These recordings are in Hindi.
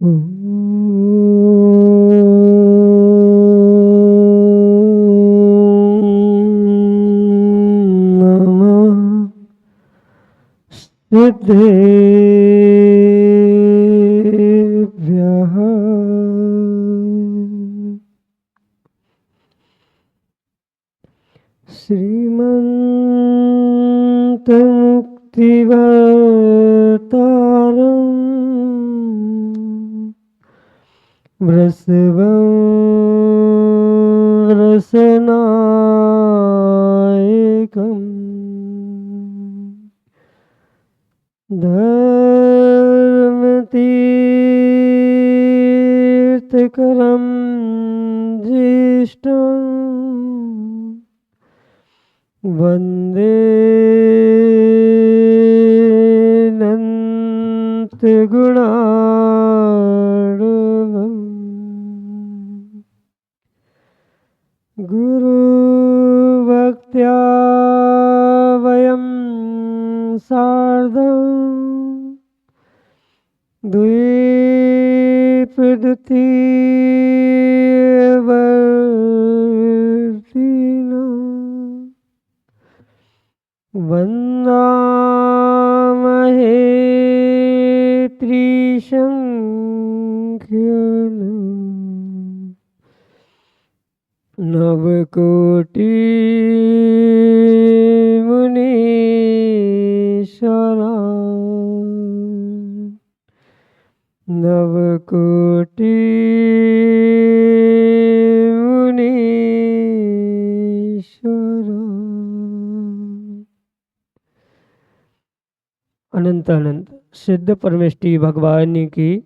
नमः सिद्धेभ्यः। श्रीमन्तमुक्तिवर्तारम् वृषभं रसनायकम् धर्मतीर्थकरं ज्येष्ठम् वन्दे अनन्तगुणार्णवम् गुरुभक्त्या वयं सार्धं द्विपदतीवर्तिना वन्दामहे त्रिशङ्ख्यम् नवकोटिमुनीश्वरा नवकोटिमुनीश्वरा। अनंत अनंत सिद्ध परमेष्टि भगवान की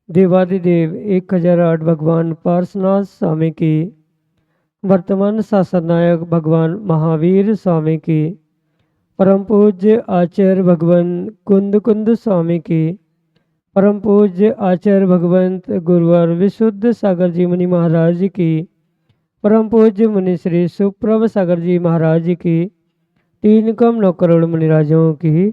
देवादिदेव 1008 भगवान पार्श्वनाथ स्वामी की वर्तमान शासननायक भगवान महावीर स्वामी की परम पूज्य आचार्य भगवान कुंद कुंद स्वामी की परम पूज्य आचार्य भगवंत गुरुवर विशुद्ध सागर जी मुनि महाराज की परम पूज्य मुनि श्री सुप्रभ सागर जी महाराज की 3,9 करोड़ मुनिराजों की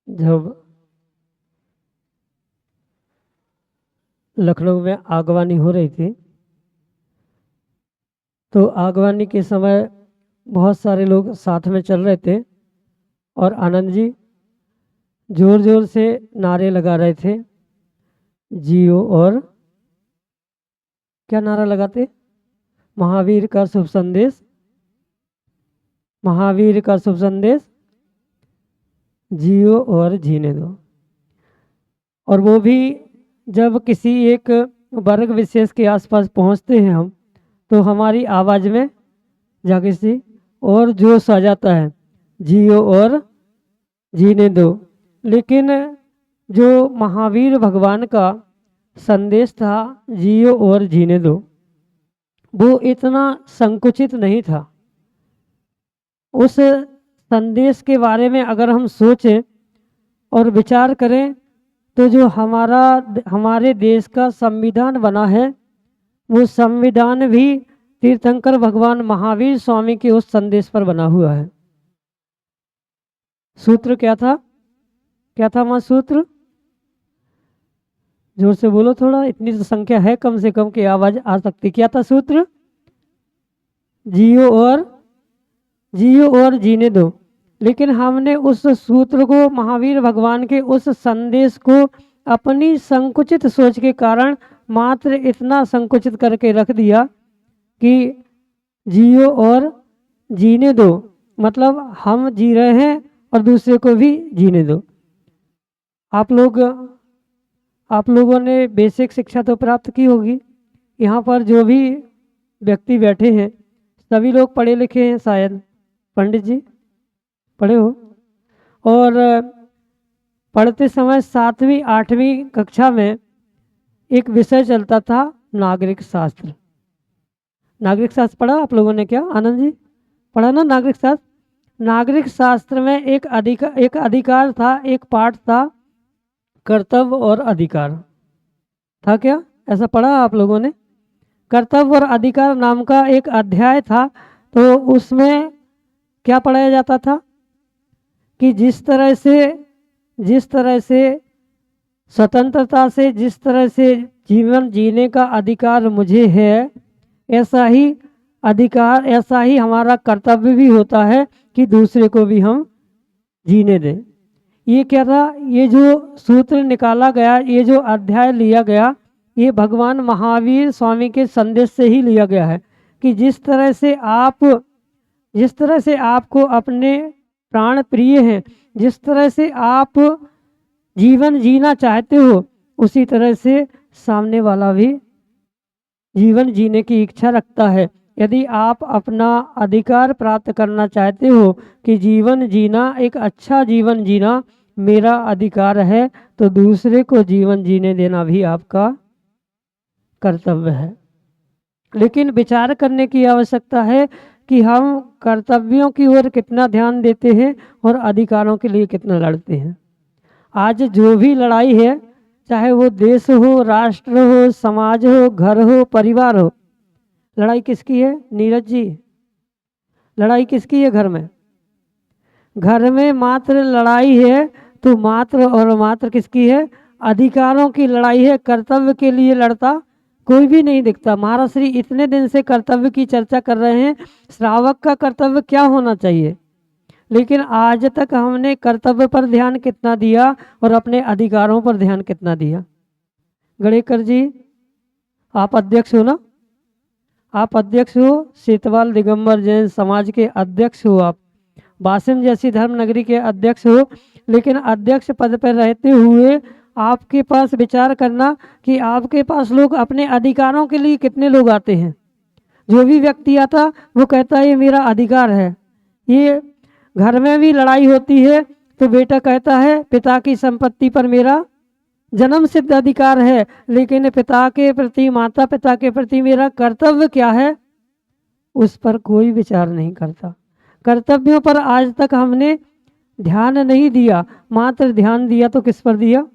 जब लखनऊ में आगवानी हो रही थी तो आगवानी के समय बहुत सारे लोग साथ में चल रहे थे और आनंद जी जोर जोर से नारे लगा रहे थे। जियो और क्या नारा लगाते? महावीर का शुभ संदेश, महावीर का शुभ संदेश, जियो और जीने दो। और वो भी जब किसी एक वर्ग विशेष के आसपास पहुंचते हैं हम तो हमारी आवाज़ में जाके सी और जोश आ जाता है, जियो और जीने दो। लेकिन जो महावीर भगवान का संदेश था जियो और जीने दो, वो इतना संकुचित नहीं था। उस संदेश के बारे में अगर हम सोचें और विचार करें तो जो हमारे देश का संविधान बना है वो संविधान भी तीर्थंकर भगवान महावीर स्वामी के उस संदेश पर बना हुआ है। सूत्र क्या था? क्या था मां सूत्र? जोर से बोलो थोड़ा, इतनी तो संख्या है कम से कम की आवाज आ सकती। क्या था सूत्र? जियो और जीने दो। लेकिन हमने उस सूत्र को, महावीर भगवान के उस संदेश को अपनी संकुचित सोच के कारण मात्र इतना संकुचित करके रख दिया कि जियो और जीने दो, मतलब हम जी रहे हैं और दूसरे को भी जीने दो। आप लोगों ने बेसिक शिक्षा तो प्राप्त की होगी। यहाँ पर जो भी व्यक्ति बैठे हैं सभी लोग पढ़े लिखे हैं शायद। पंडित जी पढ़े हो? और पढ़ते समय 7वीं 8वीं कक्षा में एक विषय चलता था नागरिक शास्त्र। नागरिक शास्त्र पढ़ा आप लोगों ने क्या? आनंद जी पढ़ा ना नागरिक शास्त्र? नागरिक शास्त्र में एक अधिकार था, एक पाठ था कर्तव्य और अधिकार था। क्या ऐसा पढ़ा आप लोगों ने? कर्तव्य और अधिकार नाम का एक अध्याय था। तो उसमें क्या पढ़ाया जाता था कि जिस तरह से स्वतंत्रता से जिस तरह से जीवन जीने का अधिकार मुझे है, ऐसा ही हमारा कर्तव्य भी होता है कि दूसरे को भी हम जीने दें। ये क्या था, ये जो सूत्र निकाला गया, ये जो अध्याय लिया गया, ये भगवान महावीर स्वामी के संदेश से ही लिया गया है कि जिस तरह से आपको अपने प्राण प्रिय हैं, जिस तरह से आप जीवन जीना चाहते हो, उसी तरह से सामने वाला भी जीवन जीने की इच्छा रखता है। यदि आप अपना अधिकार प्राप्त करना चाहते हो कि जीवन जीना, एक अच्छा जीवन जीना मेरा अधिकार है, तो दूसरे को जीवन जीने देना भी आपका कर्तव्य है। लेकिन विचार करने की आवश्यकता है कि हम कर्तव्यों की ओर कितना ध्यान देते हैं और अधिकारों के लिए कितना लड़ते हैं। आज जो भी लड़ाई है, चाहे वो देश हो, राष्ट्र हो, समाज हो, घर हो, परिवार हो, लड़ाई किसकी है नीरज जी? लड़ाई किसकी है घर में? घर में मात्र लड़ाई है तो मात्र और मात्र किसकी है? अधिकारों की लड़ाई है। कर्तव्य के लिए लड़ता कोई भी नहीं दिखता। महाराज श्री इतने दिन से कर्तव्य की चर्चा कर रहे हैं, श्रावक का कर्तव्य क्या होना चाहिए, लेकिन आज तक हमने कर्तव्य पर ध्यान कितना दिया और अपने अधिकारों पर ध्यान कितना दिया? गणेकर जी, आप अध्यक्ष हो ना? आप अध्यक्ष हो, सीतवाल दिगंबर जैन समाज के अध्यक्ष हो, आप वासिम जैसी धर्म नगरी के अध्यक्ष हो, लेकिन अध्यक्ष पद पर रहते हुए आपके पास विचार करना कि आपके पास लोग अपने अधिकारों के लिए कितने लोग आते हैं। जो भी व्यक्ति आता वो कहता है ये मेरा अधिकार है। ये घर में भी लड़ाई होती है तो बेटा कहता है पिता की संपत्ति पर मेरा जन्म सिद्ध अधिकार है, लेकिन पिता के प्रति, माता पिता के प्रति मेरा कर्तव्य क्या है, उस पर कोई विचार नहीं करता। कर्तव्यों पर आज तक हमने ध्यान नहीं दिया, मात्र ध्यान दिया तो किस पर दिया?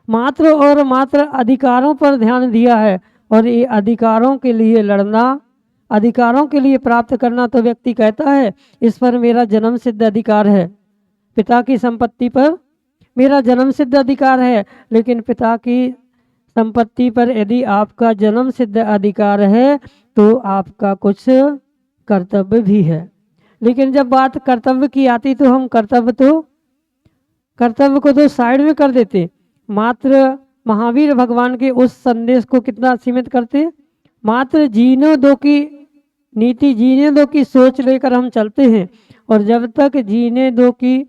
मात्र और मात्र अधिकारों पर ध्यान दिया है। और ये अधिकारों के लिए लड़ना, अधिकारों के लिए प्राप्त करना, तो व्यक्ति कहता है इस पर मेरा जन्म सिद्ध अधिकार है, पिता की संपत्ति पर मेरा जन्म सिद्ध अधिकार है। लेकिन पिता की संपत्ति पर यदि आपका जन्म सिद्ध अधिकार है तो आपका कुछ कर्तव्य भी है। लेकिन जब बात कर्तव्य की आती तो हम कर्तव्य को तो साइड में कर देते, मात्र महावीर भगवान के उस संदेश को कितना सीमित करते, मात्र जीने दो की नीति, जीने दो की सोच लेकर हम चलते हैं। और जब तक जीने दो की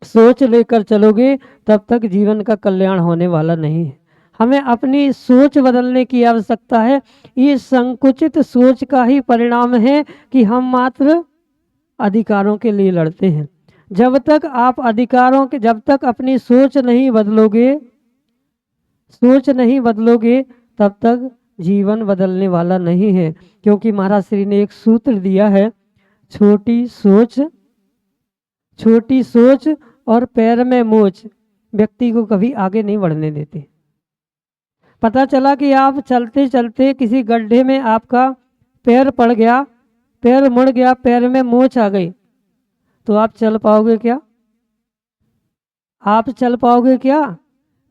सोच लेकर चलोगे तब तक जीवन का कल्याण होने वाला नहीं है। हमें अपनी सोच बदलने की आवश्यकता है। ये संकुचित सोच का ही परिणाम है कि हम मात्र अधिकारों के लिए लड़ते हैं। जब तक आप जब तक अपनी सोच नहीं बदलोगे तब तक जीवन बदलने वाला नहीं है। क्योंकि महाराज श्री ने एक सूत्र दिया है, छोटी सोच और पैर में मोच व्यक्ति को कभी आगे नहीं बढ़ने देते। पता चला कि आप चलते चलते किसी गड्ढे में आपका पैर पड़ गया, पैर मुड़ गया, पैर में मोच आ गई, तो आप चल पाओगे क्या? आप चल पाओगे क्या?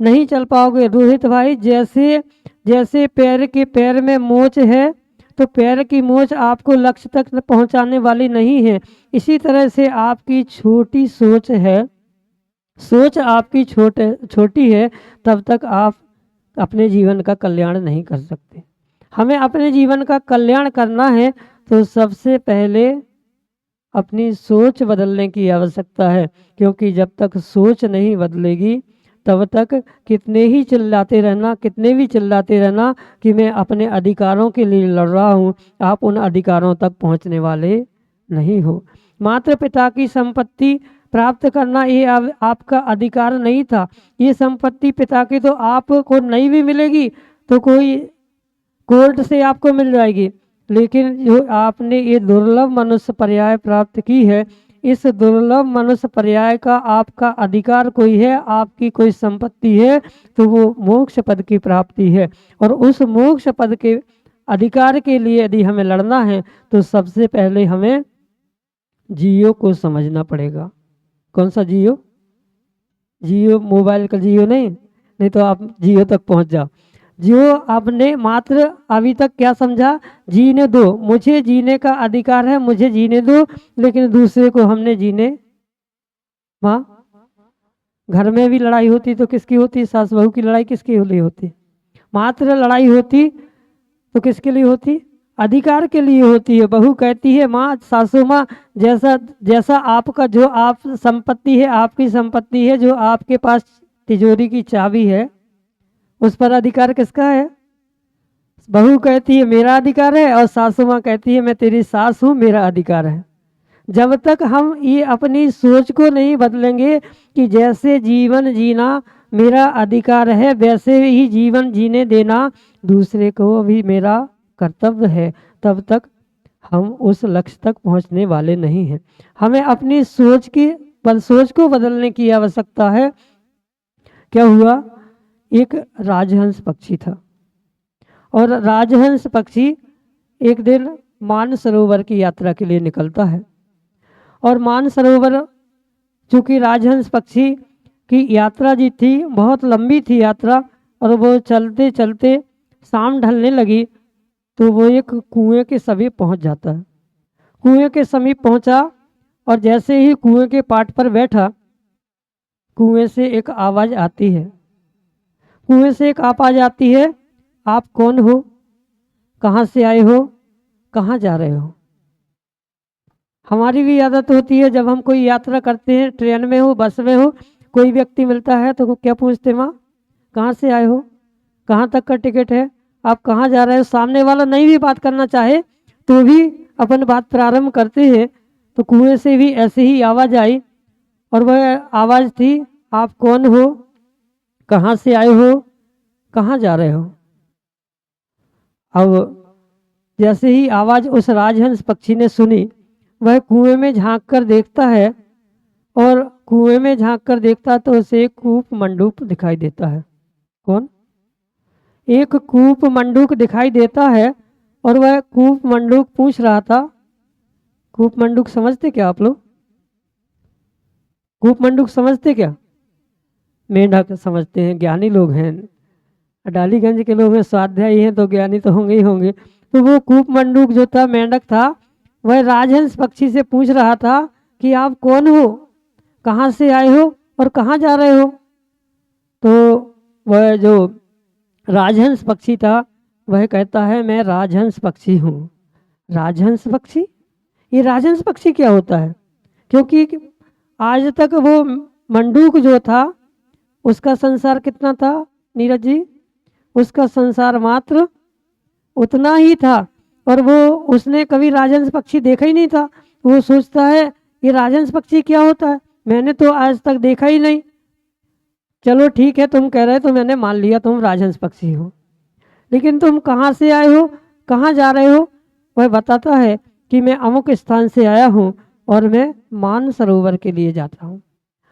नहीं चल पाओगे। रोहित भाई, जैसे पैर में मोच है तो पैर की मोच आपको लक्ष्य तक पहुंचाने वाली नहीं है। इसी तरह से आपकी छोटी सोच है, सोच आपकी छोटी है, तब तक आप अपने जीवन का कल्याण नहीं कर सकते। हमें अपने जीवन का कल्याण करना है तो सबसे पहले अपनी सोच बदलने की आवश्यकता है। क्योंकि जब तक सोच नहीं बदलेगी तब तक कितने भी चिल्लाते रहना कि मैं अपने अधिकारों के लिए लड़ रहा हूँ, आप उन अधिकारों तक पहुँचने वाले नहीं हो। मात्र पिता की संपत्ति प्राप्त करना ये आपका अधिकार नहीं था। ये संपत्ति पिता की तो आपको नहीं भी मिलेगी तो कोई कोर्ट से आपको मिल जाएगी, लेकिन जो आपने ये दुर्लभ मनुष्य पर्याय प्राप्त की है, इस दुर्लभ मनुष्य पर्याय का आपका अधिकार कोई है, आपकी कोई संपत्ति है, तो वो मोक्ष पद की प्राप्ति है। और उस मोक्ष पद के अधिकार के लिए यदि हमें लड़ना है तो सबसे पहले हमें जियो को समझना पड़ेगा। कौन सा जियो? जियो मोबाइल का जियो नहीं, नहीं तो आप जियो तक पहुंच जाओ। जो आपने मात्र अभी तक क्या समझा? जीने दो, मुझे जीने का अधिकार है, मुझे जीने दो, लेकिन दूसरे को हमने जीने। माँ, घर में भी लड़ाई होती तो किसकी होती? सास बहू की लड़ाई किसके लिए होती? मात्र लड़ाई होती तो किसके लिए होती? अधिकार के लिए होती है। बहू कहती है, माँ, सासू माँ, जैसा जैसा आपका, जो आप संपत्ति है, आपकी संपत्ति है, जो आपके पास तिजोरी की चाबी है, उस पर अधिकार किसका है? बहू कहती है मेरा अधिकार है, और सासू माँ कहती है मैं तेरी सास हूँ, मेरा अधिकार है। जब तक हम ये अपनी सोच को नहीं बदलेंगे कि जैसे जीवन जीना मेरा अधिकार है, वैसे ही जीवन जीने देना दूसरे को भी मेरा कर्तव्य है, तब तक हम उस लक्ष्य तक पहुंचने वाले नहीं हैं। हमें अपनी सोच को बदलने की आवश्यकता है। क्या हुआ? एक राजहंस पक्षी था, और राजहंस पक्षी एक दिन मानसरोवर की यात्रा के लिए निकलता है। और मानसरोवर, चूँकि राजहंस पक्षी की यात्रा जी थी, बहुत लंबी थी यात्रा, और वो चलते चलते शाम ढलने लगी तो वो एक कुएं के समीप पहुंच जाता है। कुएं के समीप पहुंचा, और जैसे ही कुएं के पाट पर बैठा, कुएं से एक आवाज़ आती है। कुएं से एक आवाज़ आती है, आप कौन हो? कहाँ से आए हो? कहाँ जा रहे हो? हमारी भी आदत होती है, जब हम कोई यात्रा करते हैं, ट्रेन में हो, बस में हो, कोई व्यक्ति मिलता है तो क्या पूछते? माँ, कहाँ से आए हो? कहाँ तक का टिकट है? आप कहाँ जा रहे हो? सामने वाला नहीं भी बात करना चाहे तो भी अपन बात प्रारंभ करते हैं। तो कुएं से भी ऐसे ही आवाज़ आई, और वह आवाज़ थी, आप कौन हो? कहाँ से आए हो? कहाँ जा रहे हो? अब जैसे ही आवाज़ उस राजहंस पक्षी ने सुनी, वह कुएं में झांक कर देखता है, और कुएं में झांक कर देखता तो उसे एक कूप मंडूक दिखाई देता है। कौन? एक कूप मंडूक दिखाई देता है, और वह कूप मंडूक पूछ रहा था। कूप मंडूक समझते क्या आप लोग? कूप मंडूक समझते क्या? मेंढक समझते हैं, ज्ञानी लोग हैं, डालीगंज के लोग हैं, स्वाध्यायी हैं, तो ज्ञानी तो होंगे ही होंगे। तो वो कूप मंडूक जो था, मेंढक था, वह राजहंस पक्षी से पूछ रहा था कि आप कौन हो? कहाँ से आए हो? और कहाँ जा रहे हो? तो वह जो राजहंस पक्षी था, वह कहता है मैं राजहंस पक्षी हूँ। राजहंस पक्षी? ये राजहंस पक्षी क्या होता है? क्योंकि आज तक वो मंडूक जो था, उसका संसार कितना था नीरज जी? उसका संसार मात्र उतना ही था, और वो उसने कभी राजहंस पक्षी देखा ही नहीं था। वो सोचता है ये राजहंस पक्षी क्या होता है, मैंने तो आज तक देखा ही नहीं। चलो ठीक है, तुम कह रहे तो मैंने मान लिया तुम राजहंस पक्षी हो, लेकिन तुम कहाँ से आए हो? कहाँ जा रहे हो? वह बताता है कि मैं अमुक स्थान से आया हूँ, और मैं मानसरोवर के लिए जाता हूँ।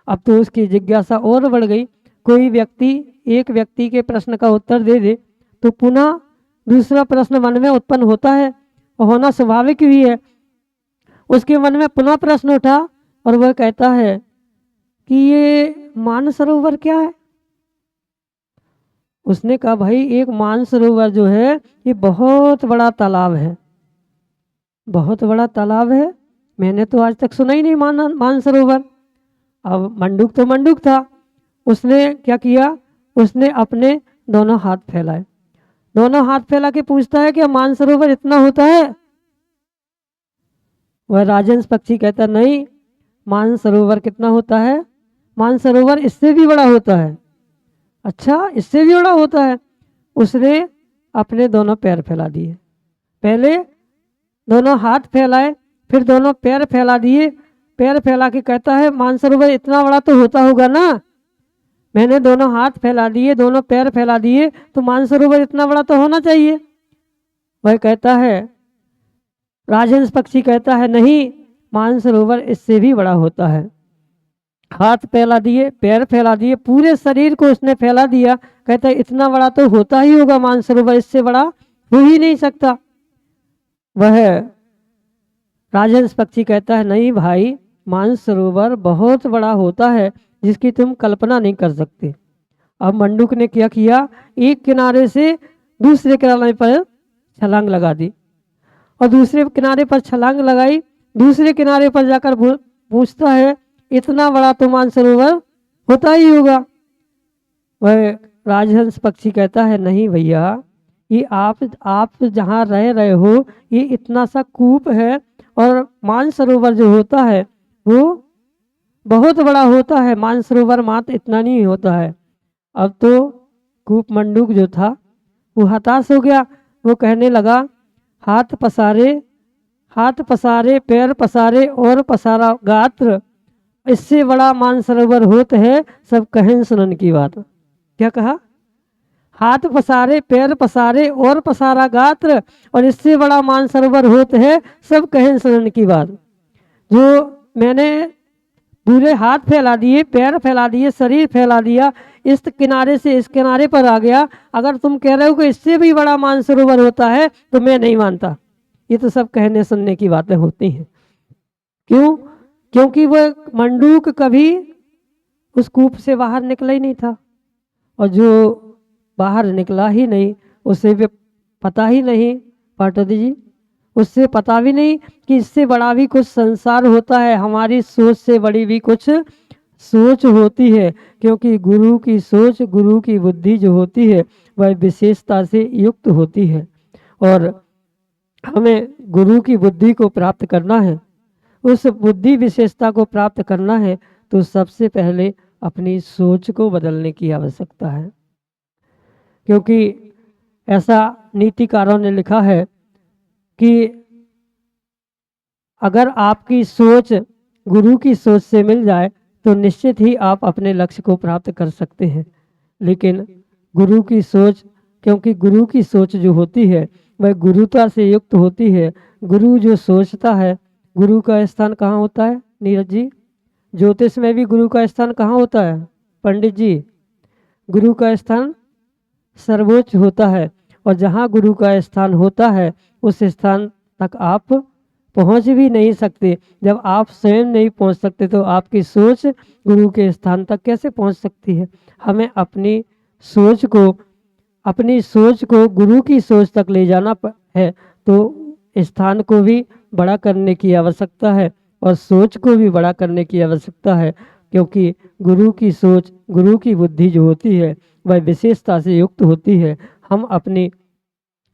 अब तो उसकी जिज्ञासा और बढ़ गई। कोई व्यक्ति एक व्यक्ति के प्रश्न का उत्तर दे दे तो पुनः दूसरा प्रश्न मन में उत्पन्न होता है, और होना स्वाभाविक भी है। उसके मन में पुनः प्रश्न उठा, और वह कहता है कि ये मानसरोवर क्या है? उसने कहा भाई, एक मानसरोवर जो है ये बहुत बड़ा तालाब है। बहुत बड़ा तालाब है? मैंने तो आज तक सुना ही नहीं मानसरोवर। अब मंडूक तो मंडूक था, उसने क्या किया? उसने अपने दोनों हाथ फैलाए। दोनों हाथ फैला के पूछता है कि मानसरोवर इतना होता है? वह राजहंस पक्षी कहता नहीं, मानसरोवर कितना होता है? मानसरोवर इससे भी बड़ा होता है। अच्छा, इससे भी बड़ा होता है? उसने अपने दोनों पैर फैला दिए। पहले दोनों हाथ फैलाए, फिर दोनों पैर फैला दिए। पैर फैला के कहता है मानसरोवर इतना बड़ा तो होता होगा ना? मैंने दोनों हाथ फैला दिए, दोनों पैर फैला दिए, तो मानसरोवर इतना बड़ा तो होना चाहिए। वह कहता है, राजहंस पक्षी कहता है नहीं, मानसरोवर इससे भी बड़ा होता है। हाथ फैला दिए, पैर फैला दिए, पूरे शरीर को उसने फैला दिया। कहता है इतना बड़ा तो होता ही होगा, मानसरोवर इससे बड़ा हो ही नहीं सकता। वह राजहंस पक्षी कहता है नहीं भाई, मानसरोवर बहुत बड़ा होता है जिसकी तुम कल्पना नहीं कर सकते। अब मंडूक ने क्या किया, एक किनारे से दूसरे किनारे पर छलांग लगा दी और दूसरे किनारे पर छलांग लगाई। दूसरे किनारे पर जाकर पूछता है इतना बड़ा तो मानसरोवर होता ही होगा। वह राजहंस पक्षी कहता है नहीं भैया, ये आप जहाँ रह रहे हो ये इतना सा कूप है और मानसरोवर जो होता है वो बहुत बड़ा होता है, मानसरोवर मात्र इतना नहीं होता है। अब तो कूप मंडूक जो था वो हताश हो गया। वो कहने लगा हाथ पसारे पैर पसारे और पसारा गात्र, इससे बड़ा मानसरोवर होता है सब कहें सुनन की बात। क्या कहा, हाथ पसारे पैर पसारे और पसारा गात्र और इससे बड़ा मानसरोवर होता है सब कहें सुनन की बात। जो मैंने पूरे हाथ फैला दिए, पैर फैला दिए, शरीर फैला दिया, इस किनारे से इस किनारे पर आ गया, अगर तुम कह रहे हो कि इससे भी बड़ा मानसरोवर होता है तो मैं नहीं मानता। ये तो सब कहने सुनने की बातें होती हैं। क्यों? क्योंकि वह मंडूक कभी उस कूप से बाहर निकला ही नहीं था और जो बाहर निकला ही नहीं उसे भी पता ही नहीं, पार्वती जी, उससे पता भी नहीं कि इससे बड़ा भी कुछ संसार होता है, हमारी सोच से बड़ी भी कुछ सोच होती है। क्योंकि गुरु की सोच, गुरु की बुद्धि जो होती है वह विशेषता से युक्त होती है और हमें गुरु की बुद्धि को प्राप्त करना है, उस बुद्धि विशेषता को प्राप्त करना है तो सबसे पहले अपनी सोच को बदलने की आवश्यकता है। क्योंकि ऐसा नीतिकारों ने लिखा है कि अगर आपकी सोच गुरु की सोच से मिल जाए तो निश्चित ही आप अपने लक्ष्य को प्राप्त कर सकते हैं। लेकिन गुरु की सोच, क्योंकि गुरु की सोच जो होती है वह गुरुता से युक्त होती है। गुरु जो सोचता है, गुरु का स्थान कहाँ होता है नीरज जी? ज्योतिष में भी गुरु का स्थान कहाँ होता है पंडित जी? गुरु का स्थान सर्वोच्च होता है और जहाँ गुरु का स्थान होता है उस स्थान तक आप पहुँच भी नहीं सकते। जब आप स्वयं नहीं पहुँच सकते तो आपकी सोच गुरु के स्थान तक कैसे पहुँच सकती है? हमें अपनी सोच को गुरु की सोच तक ले जाना है तो स्थान को भी बड़ा करने की आवश्यकता है और सोच को भी बड़ा करने की आवश्यकता है। क्योंकि गुरु की सोच, गुरु की बुद्धि जो होती है वह विशेषता से युक्त होती है। हम अपनी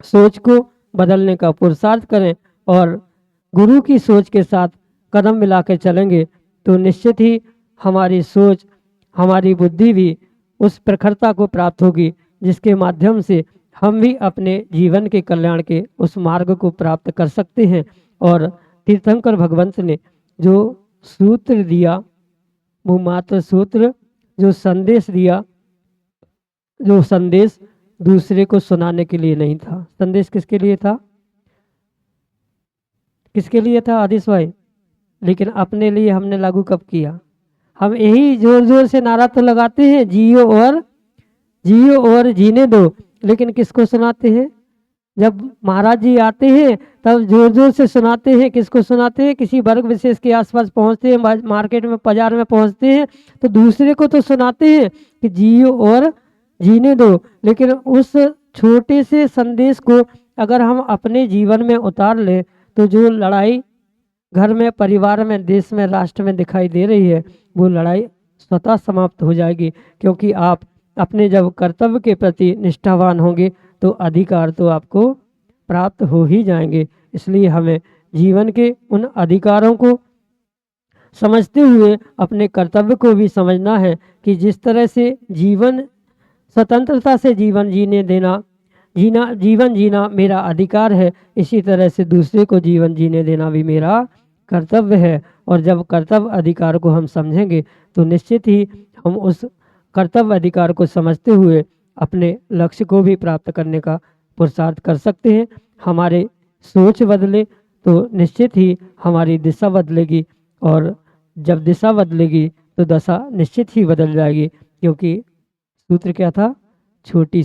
सोच को बदलने का पुरुषार्थ करें और गुरु की सोच के साथ कदम मिला के चलेंगे तो निश्चित ही हमारी सोच, हमारी बुद्धि भी उस प्रखरता को प्राप्त होगी जिसके माध्यम से हम भी अपने जीवन के कल्याण के उस मार्ग को प्राप्त कर सकते हैं। और तीर्थंकर भगवंत ने जो सूत्र दिया वो मात्र सूत्र, जो संदेश दिया, जो संदेश दूसरे को सुनाने के लिए नहीं था। संदेश किसके लिए था? किसके लिए था आदिश भाई? लेकिन अपने लिए हमने लागू कब किया? हम यही जोर जोर से नारा तो लगाते हैं जियो और जीने दो, लेकिन किसको सुनाते हैं? जब महाराज जी आते हैं तब जोर जोर से सुनाते हैं। किसको सुनाते हैं? किसी वर्ग विशेष के आसपास पहुंचते हैं, मार्केट में, बाजार में पहुंचते हैं तो दूसरे को तो सुनाते हैं कि जियो और जीने दो, लेकिन उस छोटे से संदेश को अगर हम अपने जीवन में उतार लें तो जो लड़ाई घर में, परिवार में, देश में, राष्ट्र में दिखाई दे रही है वो लड़ाई स्वतः समाप्त हो जाएगी। क्योंकि आप अपने जब कर्तव्य के प्रति निष्ठावान होंगे तो अधिकार तो आपको प्राप्त हो ही जाएंगे। इसलिए हमें जीवन के उन अधिकारों को समझते हुए अपने कर्तव्य को भी समझना है कि जिस तरह से जीवन, स्वतंत्रता से जीवन जीना मेरा अधिकार है, इसी तरह से दूसरे को जीवन जीने देना भी मेरा कर्तव्य है। और जब कर्तव्य अधिकार को हम समझेंगे तो निश्चित ही हम उस कर्तव्य अधिकार को समझते हुए अपने लक्ष्य को भी प्राप्त करने का पुरुषार्थ कर सकते हैं। हमारे सोच बदले तो निश्चित ही हमारी दिशा बदलेगी और जब दिशा बदलेगी तो दशा निश्चित ही बदल जाएगी। क्योंकि सूत्र क्या था? छोटी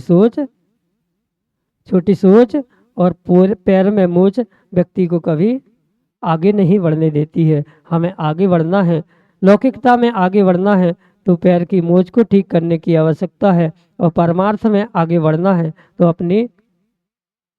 सोच और पैर में मूंछ व्यक्ति को कभी आगे नहीं बढ़ने देती है। हमें आगे बढ़ना है, लौकिकता में आगे बढ़ना है तो पैर की मोच को ठीक करने की आवश्यकता है, और परमार्थ में आगे बढ़ना है तो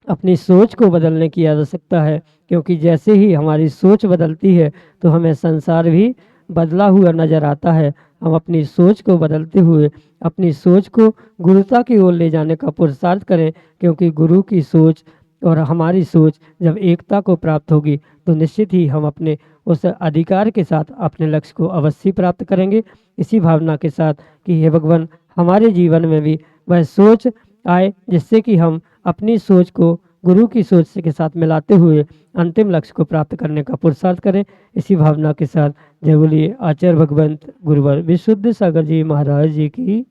अपनी सोच को बदलने की आवश्यकता है। क्योंकि जैसे ही हमारी सोच बदलती है तो हमें संसार भी बदला हुआ नजर आता है। हम अपनी सोच को बदलते हुए अपनी सोच को गुरुता की ओर ले जाने का पुरुषार्थ करें, क्योंकि गुरु की सोच और हमारी सोच जब एकता को प्राप्त होगी तो निश्चित ही हम अपने उस अधिकार के साथ अपने लक्ष्य को अवश्य प्राप्त करेंगे। इसी भावना के साथ कि हे भगवान, हमारे जीवन में भी वह सोच आए जिससे कि हम अपनी सोच को गुरु की सोच के साथ मिलाते हुए अंतिम लक्ष्य को प्राप्त करने का पुरुषार्थ करें। इसी भावना के साथ जय बोलिए आचार्य भगवंत गुरुवर विशुद्ध सागर जी महाराज जी की।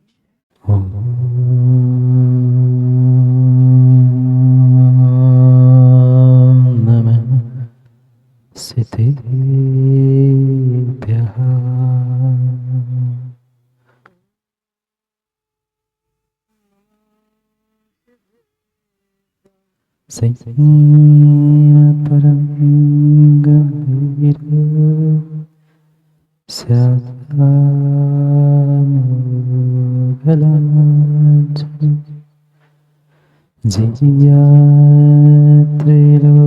सिद्धेभ्यः परं गम्भीर स्यात्मानोगलाञ्छन् जिया त्रैलोक्यनाथस्य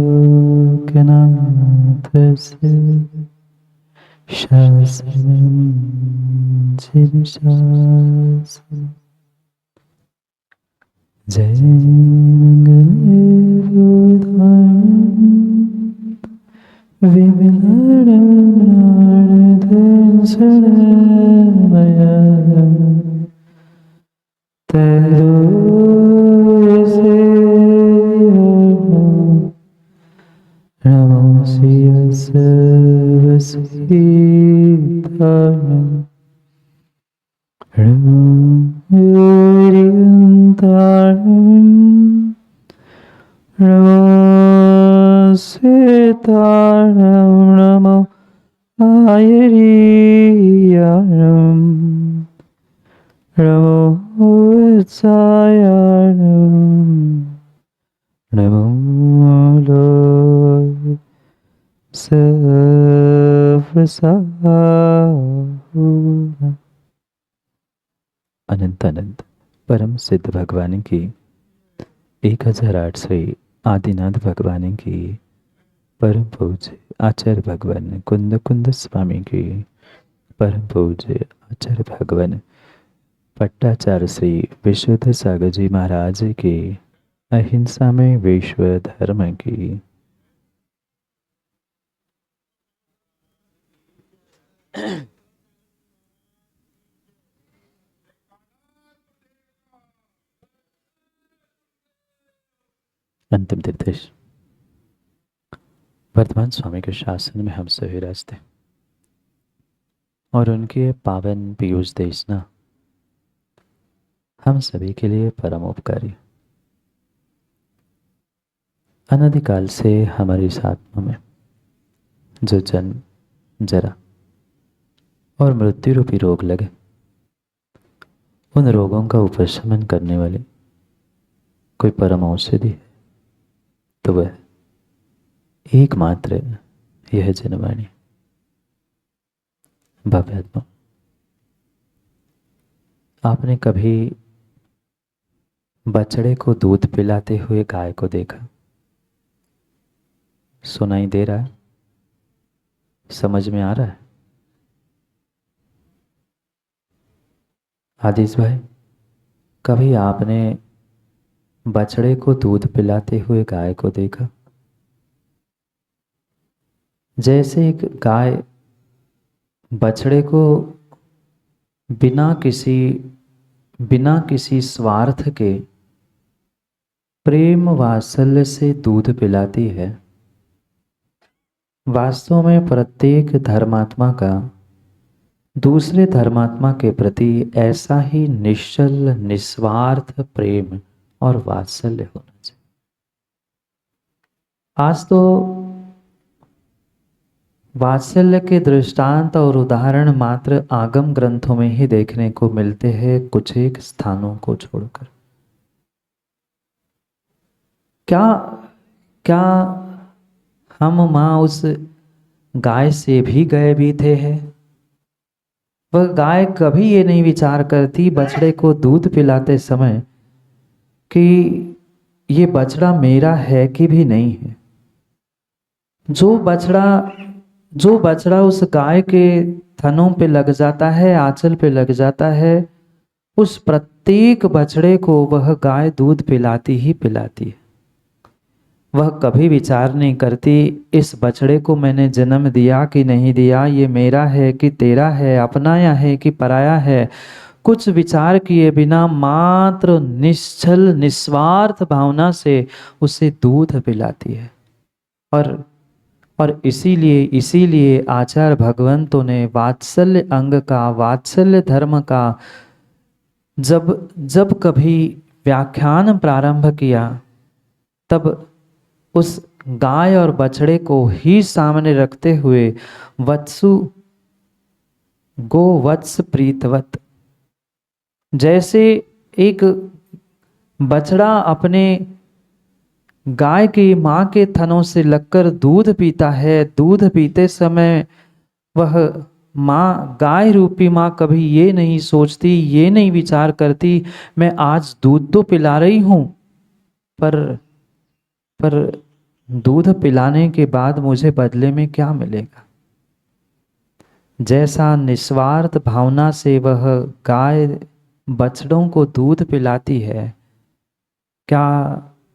शासनं शीर्षासनं। जय मंगलभूतानं विमलरमणदर्शनमयं नमो शिवसवसीतानं नमो सीतानं नमो आयर्यानं नमो वत्सायानं नमो लोक सर्वसाहुना। अनंत अनंत परम सिद्ध भगवान की 1008 आदिनाथ भगवान की परम पूज्य आचार्य भगवान कुंद कुंद स्वामी की परम पूज्य आचार्य भगवान पट्टाचार्य श्री विशुद्ध सागर जी महाराज की अहिंसा में विश्व धर्म की अंतिम निर्देश। वर्तमान स्वामी के शासन में हम सभी रास्ते और उनके पावन पीयूष देशना हम सभी के लिए परम उपकारी। अनादिकाल से हमारी इस आत्मा में जो जन्म जरा और मृत्यु रूपी रोग लगे, उन रोगों का उपशमन करने वाली कोई परम औषधि है तो वह एकमात्र यह जनवाणी भव्यात्मा। आपने कभी बछड़े को दूध पिलाते हुए गाय को देखा? सुनाई दे रहा है? समझ में आ रहा है? आदिश भाई, कभी आपने बछड़े को दूध पिलाते हुए गाय को देखा? जैसे एक गाय बछड़े को बिना किसी स्वार्थ के प्रेम वात्सल्य से दूध पिलाती है, वास्तव में प्रत्येक धर्मात्मा का दूसरे धर्मात्मा के प्रति ऐसा ही निश्चल निस्वार्थ प्रेम और वात्सल्य होना चाहिए। आज तो वात्सल्य के दृष्टांत और उदाहरण मात्र आगम ग्रंथों में ही देखने को मिलते हैं, कुछ एक स्थानों को छोड़कर। क्या क्या हम माँ उस गाय से भी गए भी थे हैं? वह गाय कभी ये नहीं विचार करती बछड़े को दूध पिलाते समय कि ये बछड़ा मेरा है कि भी नहीं है। जो बछड़ा उस गाय के थनों पे लग जाता है, आंचल पे लग जाता है, उस प्रत्येक बछड़े को वह गाय दूध पिलाती ही पिलाती है। वह कभी विचार नहीं करती इस बछड़े को मैंने जन्म दिया कि नहीं दिया, ये मेरा है कि तेरा है, अपनाया है कि पराया है। कुछ विचार किए बिना मात्र निश्चल निस्वार्थ भावना से उसे दूध पिलाती है। और इसीलिए आचार्य भगवंतों ने वात्सल्य अंग का, वात्सल्य धर्म का जब कभी व्याख्यान प्रारंभ किया, तब उस गाय और बछड़े को ही सामने रखते हुए वत्सु गो वत्स प्रीतवत, जैसे एक बछड़ा अपने गाय की माँ के थनों से लगकर दूध पीता है, दूध पीते समय वह माँ, गाय रूपी माँ कभी ये नहीं सोचती, ये नहीं विचार करती मैं आज दूध तो पिला रही हूँ, पर दूध पिलाने के बाद मुझे बदले में क्या मिलेगा। जैसा निस्वार्थ भावना से वह गाय बछड़ों को दूध पिलाती है, क्या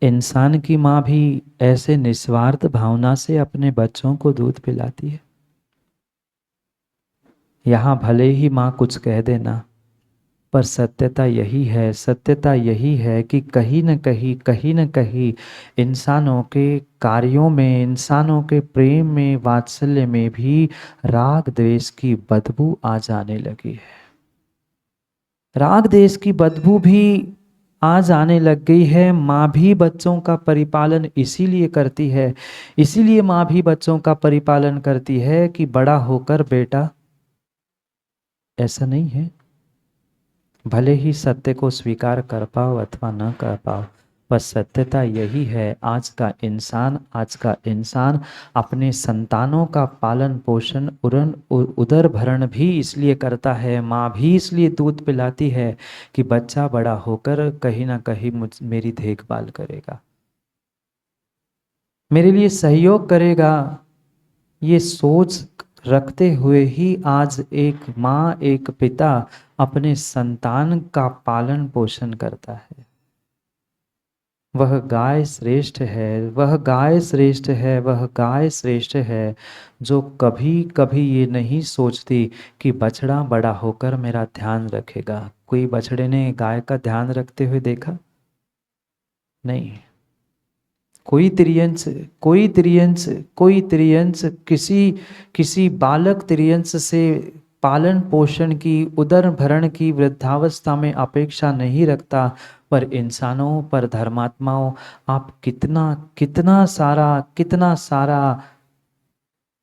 इंसान की माँ भी ऐसे निस्वार्थ भावना से अपने बच्चों को दूध पिलाती है? यहाँ भले ही माँ कुछ कह देना, पर सत्यता यही है कि कहीं न कहीं इंसानों के कार्यों में, इंसानों के प्रेम में, वात्सल्य में भी राग द्वेष की बदबू आ जाने लगी है। राग द्वेष की बदबू भी आ जाने लग गई है। माँ भी बच्चों का परिपालन इसीलिए करती है, इसीलिए माँ भी बच्चों का परिपालन करती है कि बड़ा होकर बेटा, ऐसा नहीं है, भले ही सत्य को स्वीकार कर पाओ अथवा न कर पाओ, पर सत्यता यही है आज का इंसान अपने संतानों का पालन पोषण, उदर भरण भी इसलिए करता है, माँ भी इसलिए दूध पिलाती है कि बच्चा बड़ा होकर कहीं ना कहीं मेरी देखभाल करेगा, मेरे लिए सहयोग करेगा। ये सोच रखते हुए ही आज एक माँ, एक पिता अपने संतान का पालन पोषण करता है। वह गाय श्रेष्ठ है, वह गाय श्रेष्ठ है, वह गाय श्रेष्ठ है जो कभी कभी ये नहीं सोचती कि बछड़ा बड़ा होकर मेरा ध्यान रखेगा। कोई बछड़े ने गाय का ध्यान रखते हुए देखा? नहीं। कोई त्रियंच किसी बालक त्रियंच से पालन पोषण की, उदर भरण की वृद्धावस्था में अपेक्षा नहीं रखता, पर इंसानों पर, धर्मात्माओं, आप कितना सारा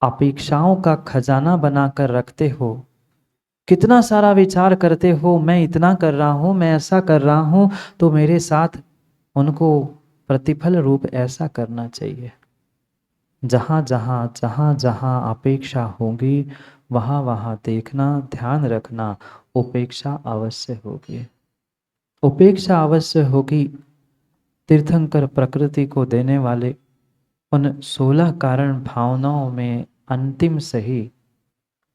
अपेक्षाओं का खजाना बनाकर रखते हो, कितना सारा विचार करते हो, मैं इतना कर रहा हूँ, मैं ऐसा कर रहा हूँ, तो मेरे साथ उनको प्रतिफल रूप ऐसा करना चाहिए। जहाँ जहाँ अपेक्षा होगी वहाँ देखना, ध्यान रखना, उपेक्षा अवश्य होगी, उपेक्षा अवश्य होगी। तीर्थंकर प्रकृति को देने वाले उन 16 कारण भावनाओं में अंतिम सही,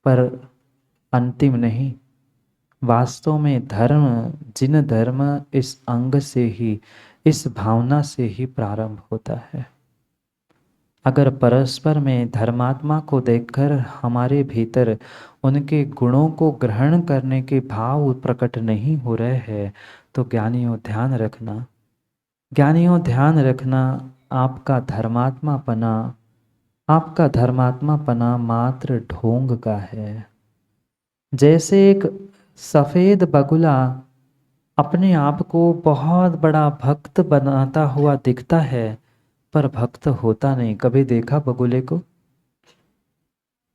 पर अंतिम नहीं, वास्तव में जिन धर्म इस अंग से ही, इस भावना से ही प्रारंभ होता है। अगर परस्पर में धर्मात्मा को देखकर हमारे भीतर उनके गुणों को ग्रहण करने के भाव प्रकट नहीं हो रहे हैं, तो ज्ञानियों ध्यान रखना, आपका धर्मात्मापना मात्र ढोंग का है। जैसे एक सफेद बगुला अपने आप को बहुत बड़ा भक्त बनाता हुआ दिखता है, पर भक्त होता नहीं। कभी देखा बगुले को?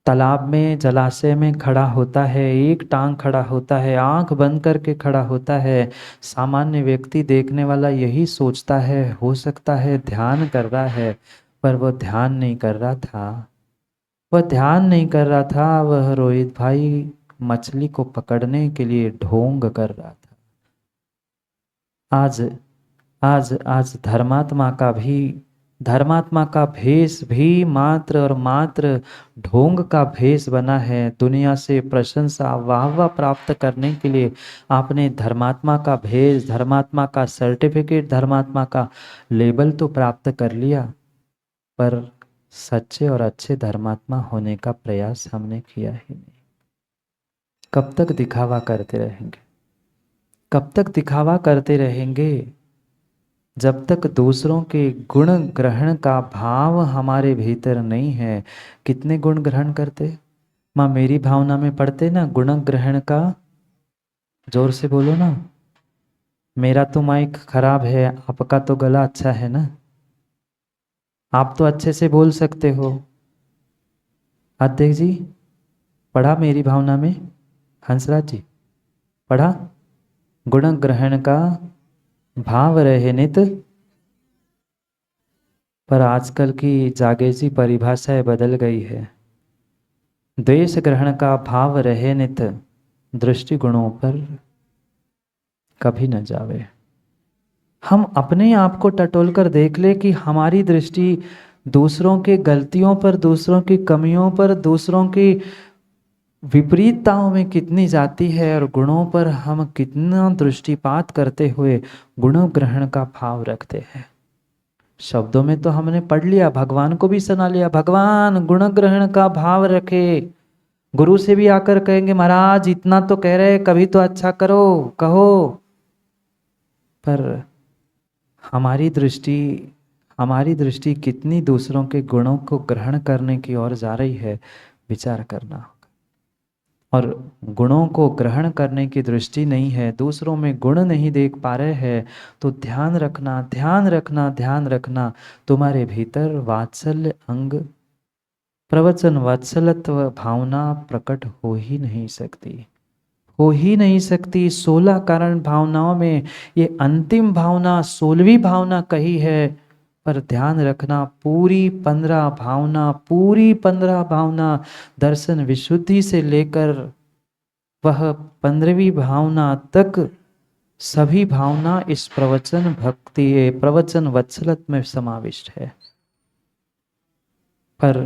तालाब में, जलाशय में खड़ा होता है, एक टांग खड़ा होता है, आंख बंद करके खड़ा होता है। सामान्य व्यक्ति देखने वाला यही सोचता है, हो सकता है ध्यान कर रहा है, पर वो ध्यान नहीं कर रहा था। वह ध्यान नहीं कर रहा था, वह रोहित भाई मछली को पकड़ने के लिए ढोंग कर रहा था। आज आज आज धर्मात्मा का भेष भी मात्र और मात्र ढोंग का भेष बना है। दुनिया से प्रशंसा वाहवा प्राप्त करने के लिए आपने धर्मात्मा का भेष, धर्मात्मा का सर्टिफिकेट, धर्मात्मा का लेबल तो प्राप्त कर लिया, पर सच्चे और अच्छे धर्मात्मा होने का प्रयास हमने किया ही नहीं। कब तक दिखावा करते रहेंगे? कब तक दिखावा करते रहेंगे? जब तक दूसरों के गुण ग्रहण का भाव हमारे भीतर नहीं है। कितने गुण ग्रहण करते? माँ मेरी भावना में पढ़ते ना गुण ग्रहण का, जोर से बोलो ना। मेरा तो माइक खराब है, आपका तो गला अच्छा है ना, आप तो अच्छे से बोल सकते हो। अध्यक्ष जी पढ़ा मेरी भावना में? हंसराज जी पढ़ा? गुण ग्रहण का भाव रहे नित। पर आजकल की जागेजी परिभाषाएं बदल गई है। द्वेष ग्रहण का भाव रहे नित, दृष्टि गुणों पर कभी न जावे। हम अपने आप को टटोल कर देख ले कि हमारी दृष्टि दूसरों के गलतियों पर, दूसरों की कमियों पर, दूसरों की विपरीतताओं में कितनी जाती है, और गुणों पर हम कितना दृष्टिपात करते हुए गुण ग्रहण का भाव रखते हैं। शब्दों में तो हमने पढ़ लिया, भगवान को भी सुना लिया, भगवान गुण ग्रहण का भाव रखे। गुरु से भी आकर कहेंगे महाराज इतना तो कह रहे, कभी तो अच्छा करो, कहो। पर हमारी दृष्टि कितनी दूसरों के गुणों को ग्रहण करने की ओर जा रही है, विचार करना होगा। और गुणों को ग्रहण करने की दृष्टि नहीं है, दूसरों में गुण नहीं देख पा रहे हैं, तो ध्यान रखना, ध्यान रखना, ध्यान रखना, तुम्हारे भीतर वात्सल्य अंग, प्रवचन वात्सलत्व भावना प्रकट हो ही नहीं सकती, हो ही नहीं सकती। 16 कारण भावनाओं में ये अंतिम भावना 16वीं भावना कही है। पर ध्यान रखना, पूरी 15 भावना, पूरी 15 भावना दर्शन विशुद्धि से लेकर वह 15वीं भावना तक सभी भावना इस प्रवचन भक्ति, प्रवचन वत्सलत में समाविष्ट है। पर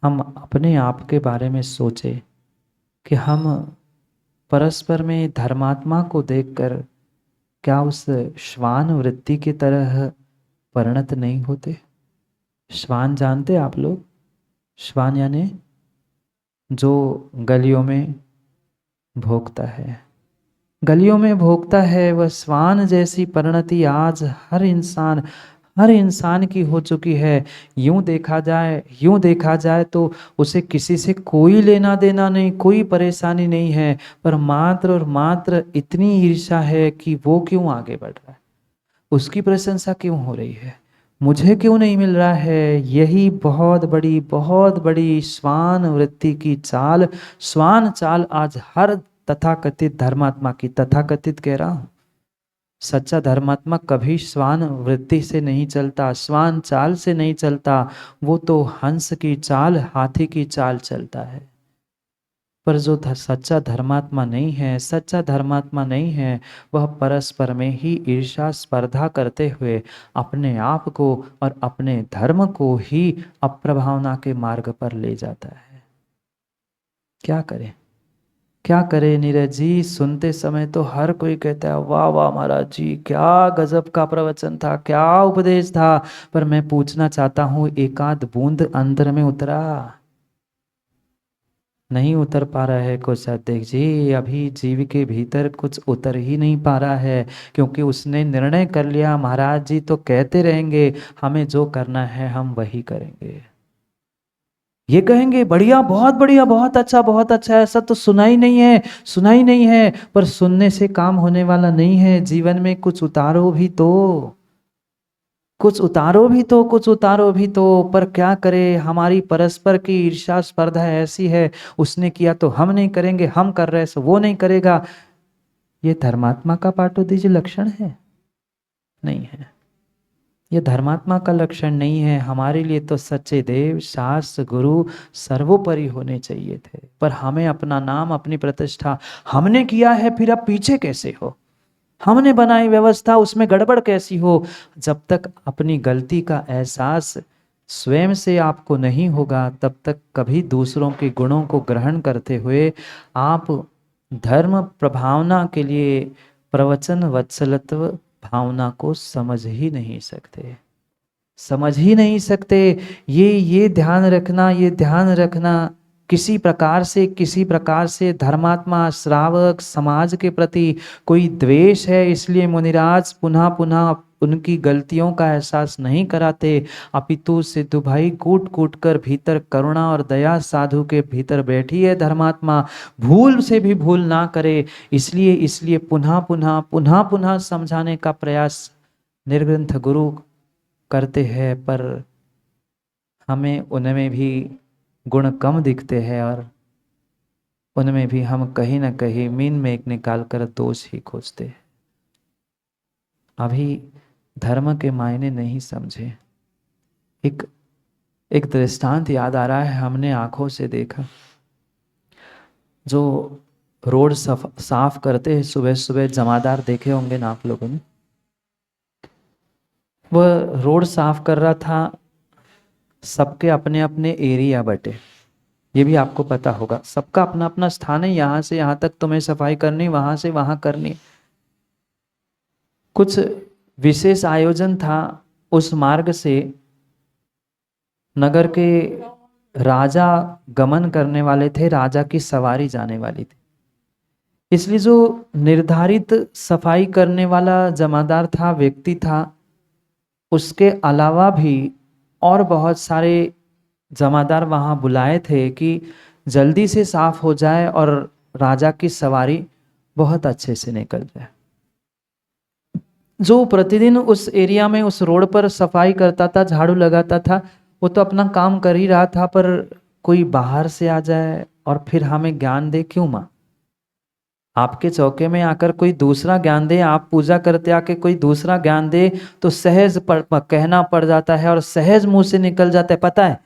हम अपने आप के बारे में सोचे कि हम परस्पर में धर्मात्मा को देखकर क्या उस श्वान वृत्ति की तरह परिणत नहीं होते? श्वान जानते आप लोग? श्वान यानी जो गलियों में भोगता है, गलियों में भोगता है, वह श्वान जैसी परिणति आज हर इंसान की हो चुकी है। यूं देखा जाए तो उसे किसी से कोई लेना देना नहीं, कोई परेशानी नहीं है, पर मात्र और मात्र इतनी ईर्ष्या है कि वो क्यों आगे बढ़ रहा है, उसकी प्रशंसा क्यों हो रही है, मुझे क्यों नहीं मिल रहा है। यही बहुत बड़ी श्वान वृत्ति की चाल, श्वान चाल आज हर तथाकथित धर्मात्मा की, तथाकथित कह रहा हूं, सच्चा धर्मात्मा कभी श्वान वृत्ति से नहीं चलता, श्वान चाल से नहीं चलता, वो तो हंस की चाल, हाथी की चाल चलता है। पर जो सच्चा धर्मात्मा नहीं है, सच्चा धर्मात्मा नहीं है, वह परस्पर में ही ईर्ष्या स्पर्धा करते हुए अपने आप को और अपने धर्म को ही अप्रभावना के मार्ग पर ले जाता है। क्या करें, क्या करे नीरज जी? सुनते समय तो हर कोई कहता है वाह वाह महाराज जी, क्या गजब का प्रवचन था, क्या उपदेश था। पर मैं पूछना चाहता हूं, एकाध बूंद अंदर में उतरा? नहीं उतर पा रहा है कुछ अध्यक्ष जी, अभी जीव के भीतर कुछ उतर ही नहीं पा रहा है, क्योंकि उसने निर्णय कर लिया महाराज जी तो कहते रहेंगे, हमें जो करना है हम वही करेंगे। ये कहेंगे बढ़िया, बहुत अच्छा, ऐसा तो सुना ही नहीं है, पर सुनने से काम होने वाला नहीं है। जीवन में कुछ उतारो भी तो, कुछ उतारो भी तो। पर क्या करे, हमारी परस्पर की ईर्ष्या स्पर्धा ऐसी है, उसने किया तो हम नहीं करेंगे, हम कर रहे सो वो नहीं करेगा। ये धर्मात्मा का पाटोदीज लक्षण है? नहीं है। ये धर्मात्मा का लक्षण नहीं है। हमारे लिए तो सच्चे देव, शास्त्र, गुरु सर्वोपरि होने चाहिए थे, पर हमें अपना नाम, अपनी प्रतिष्ठा हमने किया है, फिर अब पीछे कैसे हो? हमने बनाई व्यवस्था, उसमें गड़बड़ कैसी हो? जब तक अपनी गलती का एहसास स्वयं से आपको नहीं होगा, तब तक कभी दूसरों के गुणों को ग्रहण करते हुए आप धर्म प्रभावना के लिए प्रवचन वत्सलत्व भावना को समझ ही नहीं सकते, समझ ही नहीं सकते। ये ध्यान रखना, ये ध्यान रखना, किसी प्रकार से धर्मात्मा श्रावक समाज के प्रति कोई द्वेष है, इसलिए मुनिराज पुनः पुनः उनकी गलतियों का एहसास नहीं कराते, अपितु सिद्धू भाई कूट कूट कर भीतर करुणा और दया साधु के भीतर बैठी है धर्मात्मा, भूल से भी भूल ना करे, इसलिए पुनः पुनः समझाने का प्रयास निर्ग्रंथ गुरु करते हैं। पर हमें उनमें भी गुण कम दिखते हैं और उनमें भी हम कहीं ना कहीं मीन में निकाल कर दोष ही खोजते हैं। अभी धर्म के मायने नहीं समझे। एक दृष्टांत याद आ रहा है, हमने आंखों से देखा। जो रोड साफ करते हैं सुबह सुबह, जमादार देखे होंगे ना आप लोगों ने। वह रोड साफ कर रहा था, सबके अपने अपने एरिया बटे, ये भी आपको पता होगा, सबका अपना अपना स्थान है, यहां से यहां तक तुम्हें सफाई करनी, वहां से वहां करनी। कुछ विशेष आयोजन था, उस मार्ग से नगर के राजा गमन करने वाले थे, राजा की सवारी जाने वाली थी, इसलिए जो निर्धारित सफाई करने वाला जमादार था, व्यक्ति था, उसके अलावा भी और बहुत सारे जमादार वहां बुलाए थे कि जल्दी से साफ हो जाए और राजा की सवारी बहुत अच्छे से निकल जाए। जो प्रतिदिन उस एरिया में, उस रोड पर सफाई करता था, झाड़ू लगाता था, वो तो अपना काम कर ही रहा था, पर कोई बाहर से आ जाए और फिर हमें ज्ञान दे, क्यों मां? आपके चौके में आकर कोई दूसरा ज्ञान दे, आप पूजा करते आके कोई दूसरा ज्ञान दे, तो सहज कहना पड़ जाता है और सहज मुंह से निकल जाता है, पता है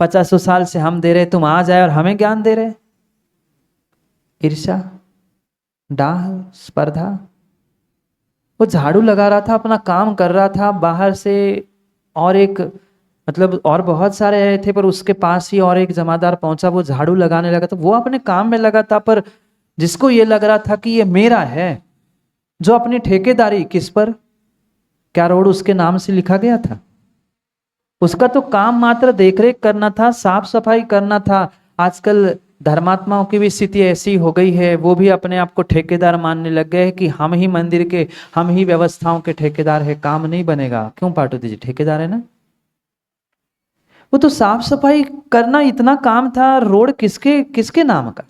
50 साल से हम दे रहे, तुम आ जाए और हमें ज्ञान दे रहे। ईर्ष्या, डाह, स्पर्धा। वो झाड़ू लगा रहा था, अपना काम कर रहा था, बाहर से और एक मतलब और बहुत सारे आए थे, पर उसके पास ही और एक जमादार पहुंचा, वो झाड़ू लगाने लगा, तो वो अपने काम में लगा था, पर जिसको ये लग रहा था कि ये मेरा है, जो अपनी ठेकेदारी, किस पर, क्या रोड उसके नाम से लिखा गया था? उसका तो काम मात्र देखरेख करना था, साफ सफाई करना था। आजकल धर्मात्माओं की भी स्थिति ऐसी हो गई है, वो भी अपने आप को ठेकेदार मानने लग गए कि हम ही मंदिर के, हम ही व्यवस्थाओं के ठेकेदार है, काम नहीं बनेगा। क्यों पाटू जी, ठेकेदार है ना। वो तो साफ सफाई करना इतना काम था, रोड किसके किसके नाम का,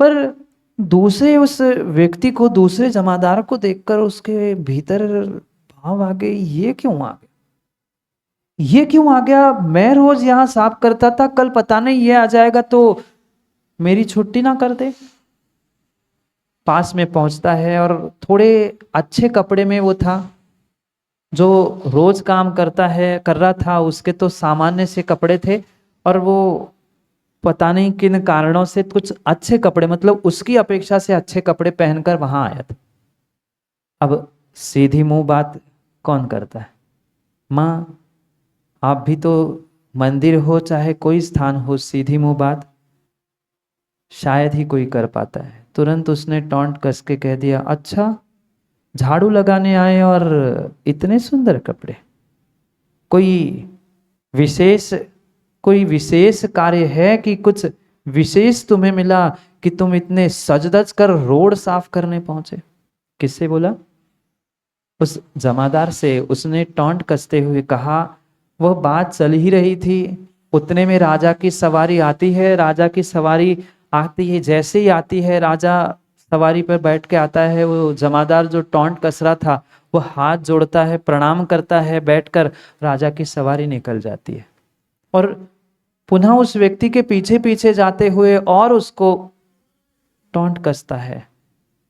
पर दूसरे उस व्यक्ति को, दूसरे जमादार को देखकर उसके भीतर भाव आ गए, ये क्यों आ गया, ये क्यों आ गया? मैं रोज यहां साफ करता था, कल पता नहीं ये आ जाएगा तो मेरी छुट्टी ना कर दे। पास में पहुंचता है और थोड़े अच्छे कपड़े में वो था, जो रोज काम करता है, कर रहा था, उसके तो सामान्य से कपड़े थे, और वो पता नहीं किन कारणों से कुछ अच्छे कपड़े, मतलब उसकी अपेक्षा से अच्छे कपड़े पहनकर वहां आया था। अब सीधी मुंह बात कौन करता है? मां, आप भी तो मंदिर हो चाहे कोई स्थान हो, सीधी मुंह बात शायद ही कोई कर पाता है। तुरंत उसने टॉन्ट कस के कह दिया, अच्छा झाड़ू लगाने आए और इतने सुंदर कपड़े, कोई विशेष कार्य है कि कुछ विशेष तुम्हें मिला कि तुम इतने सज-धज कर रोड साफ करने पहुंचे? किससे बोला? उस जमादार से। उसने टॉन्ट कसते हुए कहा, वह बात चल ही रही थी, उतने में राजा की सवारी आती है, राजा की सवारी आती है, जैसे ही आती है, राजा सवारी पर बैठ के आता है, वो जमादार जो टॉन्ट कस रहा था, वो हाथ जोड़ता है, प्रणाम करता है, बैठकर राजा की सवारी निकल जाती है, और पुनः उस व्यक्ति के पीछे पीछे जाते हुए और उसको टॉन्ट कसता है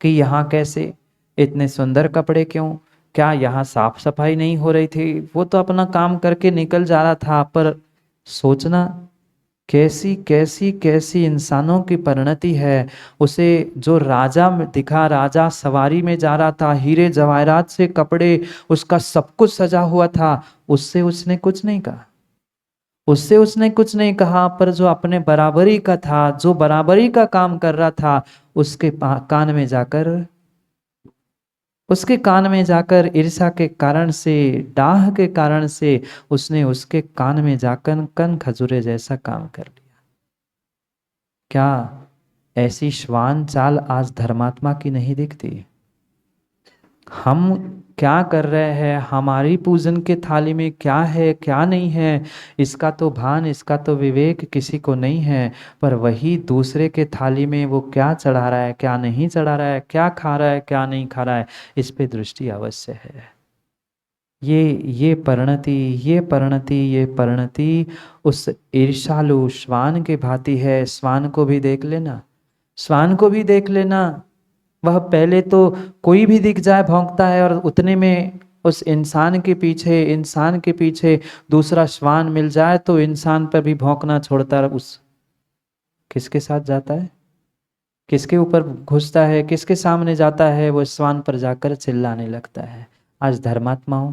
कि यहाँ कैसे, इतने सुंदर कपड़े क्यों, क्या यहाँ साफ सफाई नहीं हो रही थी? वो तो अपना काम करके निकल जा रहा था, पर सोचना कैसी कैसी कैसी इंसानों की परिणति है। उसे जो राजा में दिखा, राजा सवारी में जा रहा था, हीरे जवाहरात से कपड़े, उसका सब कुछ सजा हुआ था, उससे उसने कुछ नहीं कहा, उससे उसने कुछ नहीं कहा। पर जो अपने बराबरी का था, जो बराबरी का काम कर रहा था, उसके कान में जाकर, उसके कान में जाकर ईर्ष्या के कारण से, डाह के कारण से उसने उसके कान में जाकर कन खजूरे जैसा काम कर लिया। क्या ऐसी श्वान चाल आज धर्मात्मा की नहीं दिखती? हम क्या कर रहे हैं, हमारी पूजन के थाली में क्या है क्या नहीं है, इसका तो भान, इसका तो विवेक किसी को नहीं है। पर वही दूसरे के थाली में वो क्या चढ़ा रहा है, क्या नहीं चढ़ा रहा है, क्या खा रहा है, क्या नहीं खा रहा है, इस पे दृष्टि अवश्य है। ये परिणति, ये परिणति, ये परिणति उस ईर्षालु श्वान के भांति है। श्वान को भी देख लेना, श्वान को भी देख लेना। वह पहले तो कोई भी दिख जाए भौंकता है, और उतने में उस इंसान के पीछे, इंसान के पीछे दूसरा श्वान मिल जाए तो इंसान पर भी भौंकना छोड़ता है। उस किसके साथ जाता है, किसके ऊपर घुसता है, किसके सामने जाता है, वो श्वान पर जाकर चिल्लाने लगता है। आज धर्मात्माओं,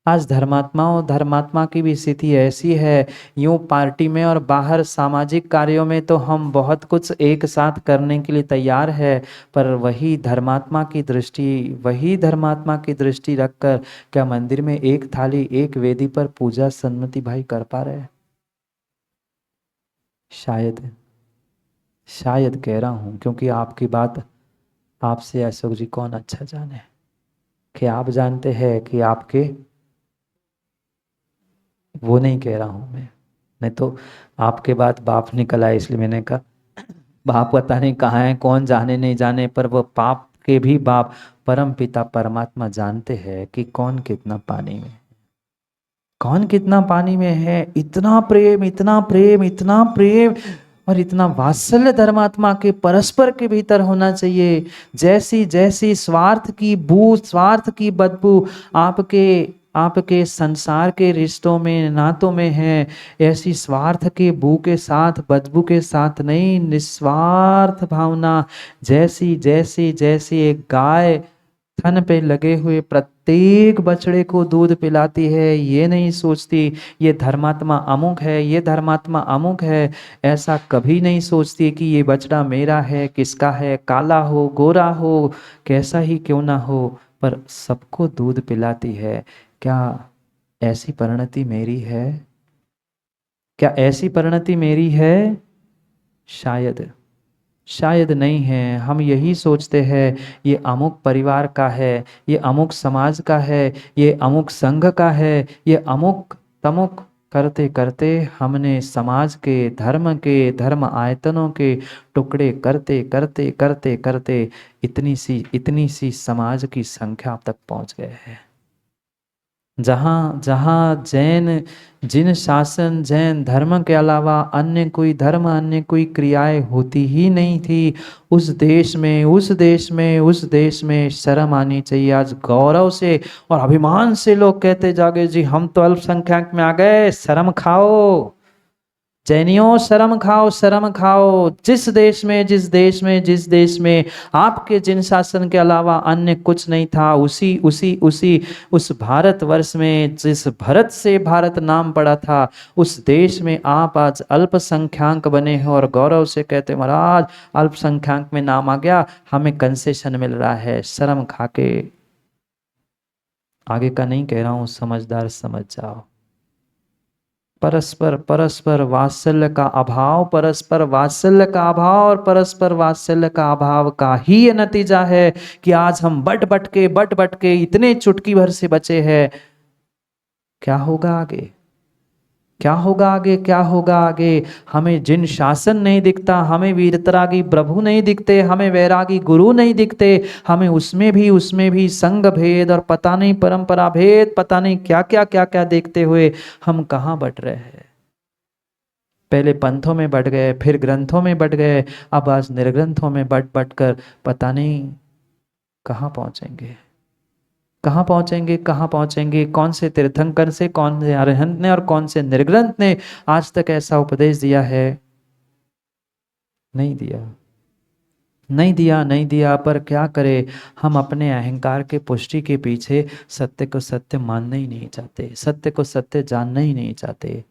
आज धर्मात्माओं, धर्मात्मा की भी स्थिति ऐसी है। यूं पार्टी में और बाहर सामाजिक कार्यों में तो हम बहुत कुछ एक साथ करने के लिए तैयार है, पर वही धर्मात्मा की दृष्टि, वही धर्मात्मा की दृष्टि रखकर क्या मंदिर में एक थाली, एक वेदी पर पूजा सन्मति भाई कर पा रहे हैं? शायद, शायद कह रहा हूं, क्योंकि आपकी बात आपसे अशोक जी कौन अच्छा जाने, कि आप जानते हैं कि आपके, वो नहीं कह रहा हूं मैं, नहीं तो आपके बाद बाप निकल आए, इसलिए मैंने कहा बाप पता नहीं कहाँ है, कौन जाने नहीं जाने, पर वो पाप के भी बाप परम पिता परमात्मा जानते हैं कि कौन कितना पानी में, कौन कितना पानी में है। इतना प्रेम, इतना प्रेम, इतना प्रेम और इतना वात्सल्य धर्मात्मा के परस्पर के भीतर होना चाहिए। जैसी जैसी स्वार्थ की बू, स्वार्थ की बदबू आपके, आपके संसार के रिश्तों में, नातों में है, ऐसी स्वार्थ के बू के साथ, बदबू के साथ नहीं, निस्वार्थ भावना। जैसी जैसी जैसी एक गाय थन पे लगे हुए प्रत्येक बछड़े को दूध पिलाती है, ये नहीं सोचती ये धर्मात्मा अमुक है, ये धर्मात्मा अमुक है, ऐसा कभी नहीं सोचती कि ये बछड़ा मेरा है, किसका है, काला हो, गोरा हो, कैसा ही क्यों ना हो, पर सबको दूध पिलाती है। क्या ऐसी परिणति मेरी है? क्या ऐसी परिणति मेरी है? शायद, शायद नहीं है। हम यही सोचते हैं ये अमुक परिवार का है, ये अमुक समाज का है, ये अमुक संघ का है, ये अमुक तमुक करते करते हमने समाज के, धर्म के, धर्म आयतनों के टुकड़े करते करते करते करते इतनी सी समाज की संख्या तक पहुंच गए हैं। जहाँ जहाँ जैन, जिन शासन जैन धर्म के अलावा अन्य कोई धर्म, अन्य कोई क्रियाएं होती ही नहीं थी, उस देश में, उस देश में, उस देश में शर्म आनी चाहिए। आज गौरव से और अभिमान से लोग कहते जागे जी हम तो अल्पसंख्यक में आ गए, शर्म खाओ जैनियों, शर्म खाओ, शर्म खाओ। जिस देश में, जिस देश में, जिस देश में आपके जिन शासन के अलावा अन्य कुछ नहीं था, उसी उसी उसी उस भारतवर्ष में, जिस भरत से भारत नाम पड़ा था, उस देश में आप आज अल्पसंख्याक बने हैं और गौरव से कहते महाराज अल्पसंख्याक में नाम आ गया, हमें कंसेशन मिल रहा है। शर्म खाके, आगे का नहीं कह रहा हूं, समझदार समझ जाओ। परस्पर परस्पर वात्सल्य का अभाव, परस्पर वात्सल्य का अभाव और परस्पर वात्सल्य का अभाव का ही ये नतीजा है कि आज हम बट बट के इतने चुटकी भर से बचे हैं। क्या होगा आगे, क्या होगा आगे, क्या होगा आगे? हमें जिन शासन नहीं दिखता, हमें वीरतरागी प्रभु नहीं दिखते, हमें वैरागी गुरु नहीं दिखते, हमें उसमें भी संघ भेद और पता नहीं परंपरा भेद, पता नहीं क्या क्या क्या क्या देखते हुए हम कहाँ बट रहे हैं। पहले पंथों में बट गए, फिर ग्रंथों में बट गए, अब आज निर्ग्रंथों में बट बट कर पता नहीं कहाँ पहुंचेंगे, कहाँ पहुँचेंगे, कहाँ पहुँचेंगे? कौन से तीर्थंकर से, कौन से अरिहंत ने और कौन से निर्ग्रंथ ने आज तक ऐसा उपदेश दिया है? नहीं दिया, नहीं दिया, नहीं दिया। पर क्या करे, हम अपने अहंकार के पुष्टि के पीछे सत्य को सत्य मानना ही नहीं चाहते, सत्य को सत्य जानना ही नहीं चाहते।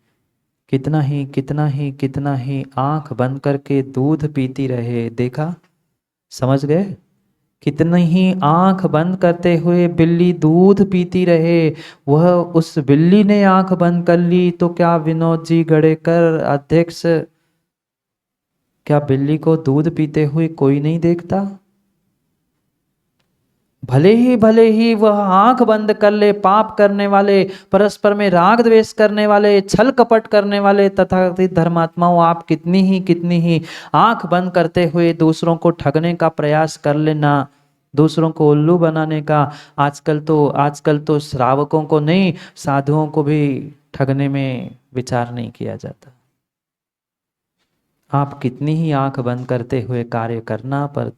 कितना ही कितना ही कितना ही आंख बंद करके दूध पीती रहे, देखा, समझ गए? कितनी ही आंख बंद करते हुए बिल्ली दूध पीती रहे, वह उस बिल्ली ने आंख बंद कर ली तो क्या विनोद जी गड़ेकर अध्यक्ष, क्या बिल्ली को दूध पीते हुए कोई नहीं देखता? भले ही वह आंख बंद कर ले, पाप करने वाले, परस्पर में राग द्वेष करने वाले, छल कपट करने वाले तथाकथित धर्मात्माओं, आप कितनी ही आंख बंद करते हुए दूसरों को ठगने का प्रयास कर लेना, दूसरों को उल्लू बनाने का। आजकल तो श्रावकों को नहीं, साधुओं को भी ठगने में विचार नहीं किया जाता। आप कितनी ही आंख बंद करते हुए कार्य करना, पर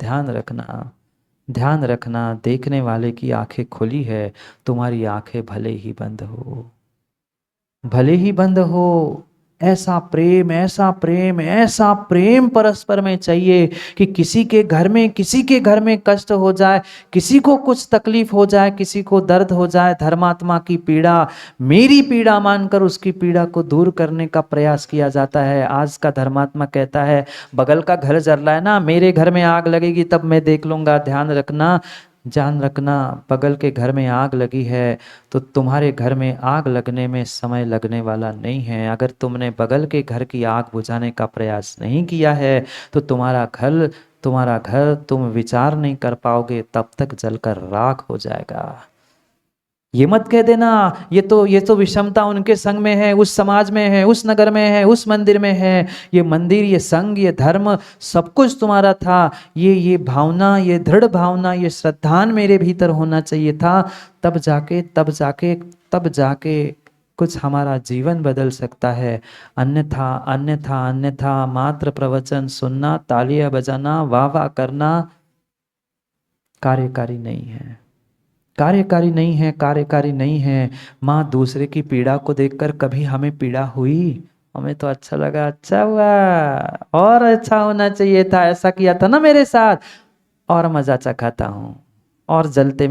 ध्यान रखना, देखने वाले की आंखें खुली है, तुम्हारी आंखें भले ही बंद हो, भले ही बंद हो। ऐसा प्रेम, ऐसा प्रेम, ऐसा प्रेम परस्पर में चाहिए कि किसी के घर में कष्ट हो जाए, किसी को कुछ तकलीफ हो जाए, किसी को दर्द हो जाए, धर्मात्मा की पीड़ा मेरी पीड़ा मानकर उसकी पीड़ा को दूर करने का प्रयास किया जाता है। आज का धर्मात्मा कहता है, बगल का घर जल रहा है ना, मेरे घर में आग लगेगी तब मैं देख लूंगा। ध्यान रखना, बगल के घर में आग लगी है तो तुम्हारे घर में आग लगने में समय लगने वाला नहीं है। अगर तुमने बगल के घर की आग बुझाने का प्रयास नहीं किया है तो तुम्हारा घर तुम विचार नहीं कर पाओगे, तब तक जलकर राख हो जाएगा। ये मत कह देना ये तो विषमता उनके संग में है, उस समाज में है, उस नगर में है, उस मंदिर में है। ये मंदिर, ये संघ, ये धर्म सब कुछ तुम्हारा था। ये भावना, ये दृढ़ भावना, ये श्रद्धान मेरे भीतर होना चाहिए था। तब जाके कुछ हमारा जीवन बदल सकता है। अन्यथा मात्र प्रवचन सुनना, तालियां बजाना, वाह वाह करना कार्यकारी नहीं है। माँ, दूसरे की पीड़ा को देखकर कभी हमें पीड़ा हुई? हमें तो अच्छा लगा, अच्छा हुआ, और अच्छा होना चाहिए था, ऐसा किया था ना मेरे साथ, और मजा चखाता हूँ। और जलते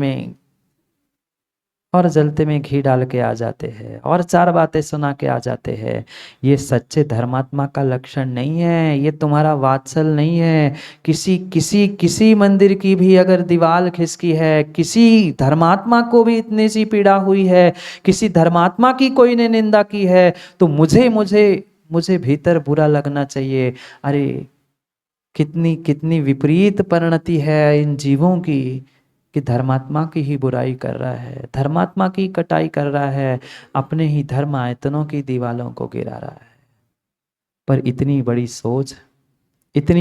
में घी डाल के आ जाते हैं, और चार बातें सुना के आ जाते हैं। ये सच्चे धर्मात्मा का लक्षण नहीं है, ये तुम्हारा वात्सल नहीं है। किसी मंदिर की भी अगर दीवार खिसकी है, किसी धर्मात्मा को भी इतनी सी पीड़ा हुई है, किसी धर्मात्मा की कोई ने निंदा की है, तो मुझे भीतर बुरा लगना चाहिए। अरे कितनी विपरीत परिणति है इन जीवों की, कि धर्मात्मा की ही बुराई कर रहा है, धर्मात्मा की कटाई कर रहा है, अपने ही धर्म आयतनों की दीवालों को गिरा रहा है। पर इतनी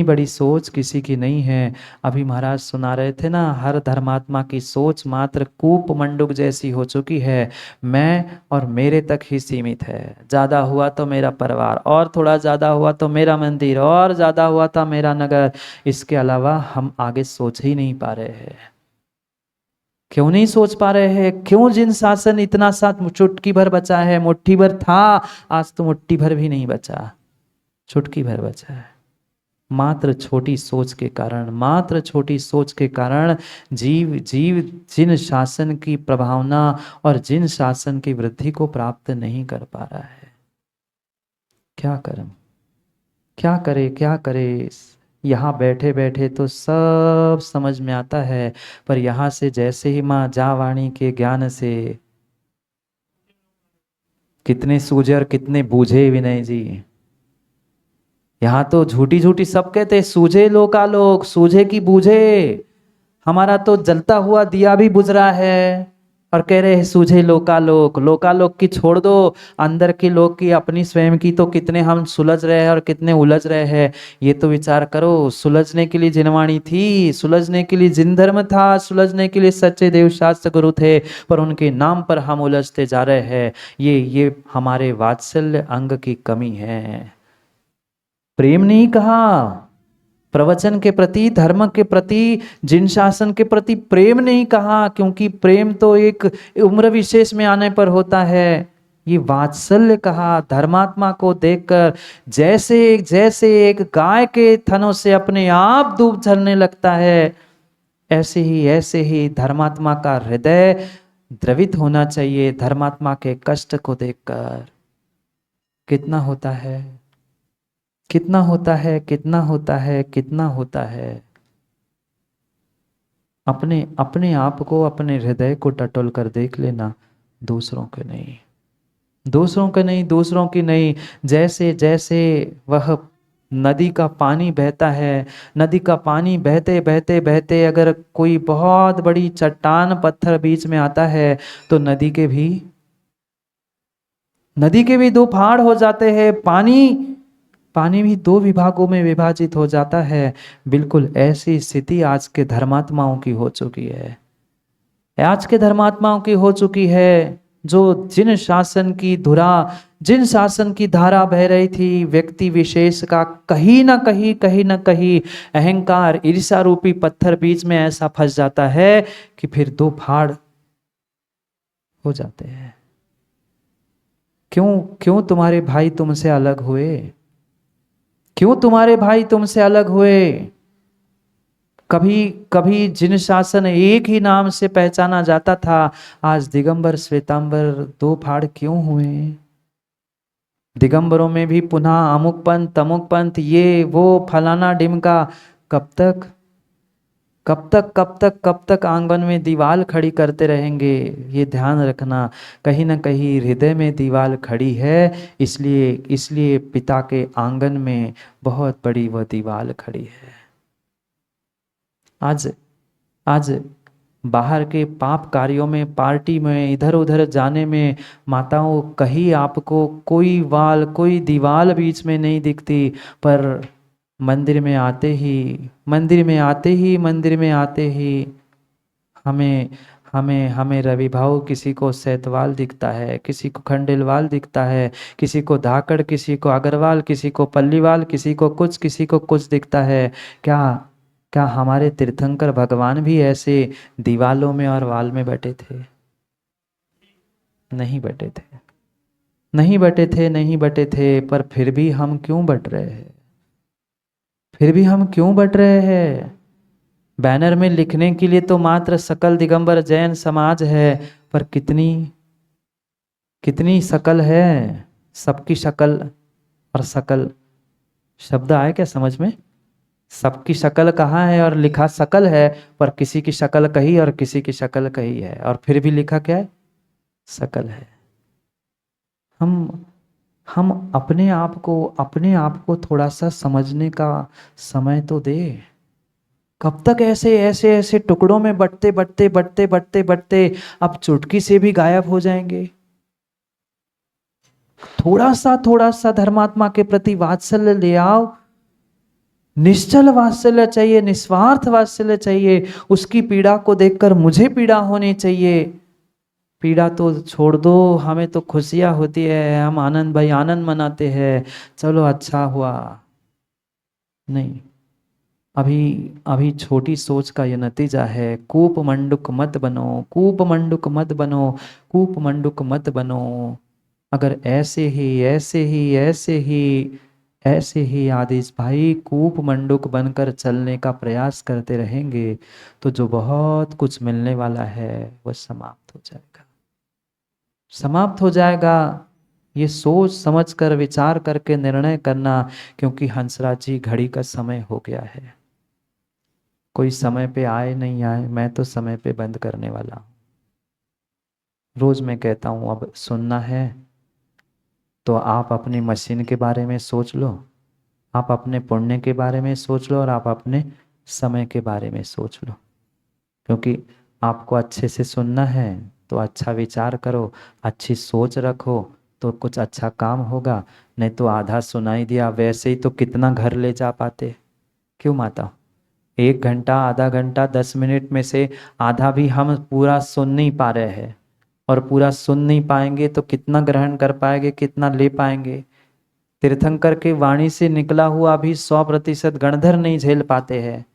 बड़ी सोच किसी की नहीं है। अभी महाराज सुना रहे थे ना, हर धर्मात्मा की सोच मात्र कूप मंडूक जैसी हो चुकी है। मैं और मेरे तक ही सीमित है। ज्यादा हुआ तो मेरा परिवार, और थोड़ा ज्यादा हुआ तो मेरा मंदिर, और ज्यादा हुआ था मेरा नगर। इसके अलावा हम आगे सोच ही नहीं पा रहे हैं। क्यों नहीं सोच पा रहे हैं? क्यों? जिन शासन इतना सा चुटकी भर बचा है, मुट्ठी भर था, आज तो मुट्ठी भर भी नहीं बचा, चुटकी भर बचा है। मात्र छोटी सोच के कारण जीव जिन शासन की प्रभावना और जिन शासन की वृद्धि को प्राप्त नहीं कर पा रहा है। क्या करे? यहाँ बैठे बैठे तो सब समझ में आता है, पर यहाँ से जैसे ही माँ जावाणी के ज्ञान से कितने सूझे और कितने बूझे विनय जी। यहाँ तो झूठी सब कहते, सूझे लोकालोक, सूझे की बूझे। हमारा तो जलता हुआ दिया भी बुझ रहा है और कह रहे हैं सूझे लोकालोक की छोड़ दो, अंदर की लोक की, अपनी स्वयं की तो कितने हम सुलझ रहे हैं और कितने उलझ रहे हैं। ये तो विचार करो। सुलझने के लिए जिनवाणी थी, सुलझने के लिए जिन धर्म था, सुलझने के लिए सच्चे देव शास्त्र गुरु थे, पर उनके नाम पर हम उलझते जा रहे हैं। ये हमारे वात्सल्य अंग की कमी है। प्रेम नहीं कहा, प्रवचन के प्रति, धर्म के प्रति, जिन शासन के प्रति प्रेम नहीं कहा, क्योंकि प्रेम तो एक उम्र विशेष में आने पर होता है। ये वात्सल्य कहा, धर्मात्मा को देखकर जैसे जैसे एक गाय के थनों से अपने आप दूध झरने लगता है, ऐसे ही धर्मात्मा का हृदय द्रवित होना चाहिए धर्मात्मा के कष्ट को देखकर। कितना होता है, कितना होता है, कितना होता है, कितना होता है। अपने अपने आप को, अपने हृदय को टटोल कर देख लेना, दूसरों के नहीं, दूसरों के नहीं, दूसरों की नहीं। जैसे जैसे वह नदी का पानी बहता है, नदी का पानी बहते बहते बहते अगर कोई बहुत बड़ी चट्टान पत्थर बीच में आता है तो नदी के भी दो फाड़ हो जाते हैं, पानी भी दो विभागों में विभाजित हो जाता है। बिल्कुल ऐसी स्थिति आज के धर्मात्माओं की हो चुकी है, आज के धर्मात्माओं की हो चुकी है। जो जिन शासन की धुरा, जिन शासन की धारा बह रही थी, व्यक्ति विशेष का कहीं ना कहीं अहंकार, ईर्ष्या रूपी पत्थर बीच में ऐसा फंस जाता है कि फिर दो फाड़ हो जाते हैं। क्यों तुम्हारे भाई तुमसे अलग हुए? क्यों तुम्हारे भाई तुमसे अलग हुए? कभी जिन शासन एक ही नाम से पहचाना जाता था, आज दिगंबर श्वेतांबर दो फाड़ क्यों हुए? दिगंबरों में भी पुनः अमुक पंथ तमुक पंथ, ये वो फलाना डिमका। कब तक आंगन में दीवाल खड़ी करते रहेंगे? ये ध्यान रखना, कहीं ना कहीं हृदय में दीवाल खड़ी है, इसलिए पिता के आंगन में बहुत बड़ी वह दीवाल खड़ी है। आज बाहर के पाप कार्यों में, पार्टी में, इधर उधर जाने में माताओं कहीं आपको कोई वाल, कोई दीवाल बीच में नहीं दिखती, पर मंदिर में आते ही हमें रविभाव, किसी को सैतवाल दिखता है, किसी को खंडेलवाल दिखता है, किसी को धाकड़, किसी को अग्रवाल, किसी को पल्लीवाल, किसी को कुछ दिखता है। क्या हमारे तीर्थंकर भगवान भी ऐसे दीवालों में और वाल में बैठे थे? नहीं बैठे थे। पर फिर भी हम क्यों बट रहे हैं? बैनर में लिखने के लिए तो मात्र सकल दिगंबर जैन समाज है, पर कितनी शकल है? सबकी शकल और सकल शब्द आए क्या समझ में? सबकी शकल कहाँ है और लिखा सकल है, पर किसी की शकल कही और किसी की शकल कही है, और फिर भी लिखा क्या है? सकल है। हम अपने आप को थोड़ा सा समझने का समय तो दे। कब तक ऐसे टुकड़ों में बटते अब चुटकी से भी गायब हो जाएंगे। थोड़ा सा धर्मात्मा के प्रति वात्सल्य ले आओ। निश्चल वात्सल्य चाहिए, निस्वार्थ वात्सल्य चाहिए। उसकी पीड़ा को देखकर मुझे पीड़ा होनी चाहिए। पीड़ा तो छोड़ दो, हमें तो खुशियां होती है, हम आनंद मनाते हैं, चलो अच्छा हुआ। नहीं, अभी छोटी सोच का यह नतीजा है। कूप मंडुक मत बनो। अगर ऐसे ही आदिश भाई कूप मंडुक बनकर चलने का प्रयास करते रहेंगे तो जो बहुत कुछ मिलने वाला है वह समाप्त हो जाएगा। ये सोच समझ कर विचार करके निर्णय करना, क्योंकि हंसराज जी घड़ी का समय हो गया है। कोई समय पे आए नहीं आए, मैं तो समय पे बंद करने वाला हूँ। रोज मैं कहता हूँ अब सुनना है तो आप अपनी मशीन के बारे में सोच लो, आप अपने पुण्य के बारे में सोच लो, और आप अपने समय के बारे में सोच लो। क्योंकि आपको अच्छे से सुनना है तो अच्छा विचार करो, अच्छी सोच रखो तो कुछ अच्छा काम होगा। नहीं तो आधा सुनाई दिया, वैसे ही तो कितना घर ले जा पाते। क्यों माता? 1 घंटा, आधा घंटा, 10 मिनट में से आधा भी हम पूरा सुन नहीं पा रहे हैं, और पूरा सुन नहीं पाएंगे तो कितना ग्रहण कर पाएंगे, कितना ले पाएंगे? तीर्थंकर के वाणी से निकला हुआ भी 100% गणधर नहीं झेल पाते हैं,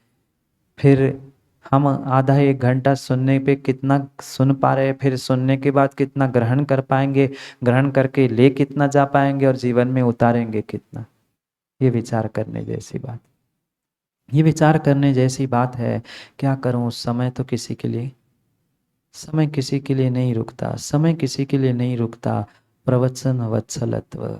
फिर हम आधा एक घंटा सुनने पे कितना सुन पा रहे हैं, फिर सुनने के बाद कितना ग्रहण कर पाएंगे, ग्रहण करके ले कितना जा पाएंगे और जीवन में उतारेंगे कितना। ये विचार करने जैसी बात, ये विचार करने जैसी बात है। क्या करूं, समय तो किसी के लिए, समय किसी के लिए नहीं रुकता, समय किसी के लिए नहीं रुकता। प्रवचन वत्सलत्व,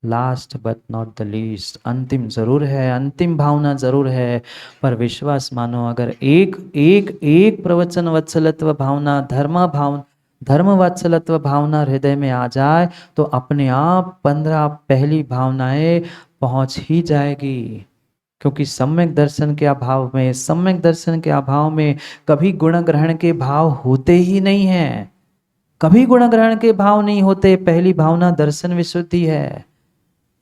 last but not the least, अंतिम जरूर है, अंतिम भावना जरूर है, पर विश्वास मानो अगर एक एक एक प्रवचन वत्सलत्व भावना, धर्म वत्सलत्व भावना हृदय में आ जाए तो अपने आप 15 पहली भावनाएं पहुंच ही जाएगी। क्योंकि सम्यक दर्शन के अभाव में, सम्यक दर्शन के अभाव में कभी गुण ग्रहण के भाव होते ही नहीं है, कभी गुण ग्रहण के भाव नहीं होते। पहली भावना दर्शन विशुद्धि है,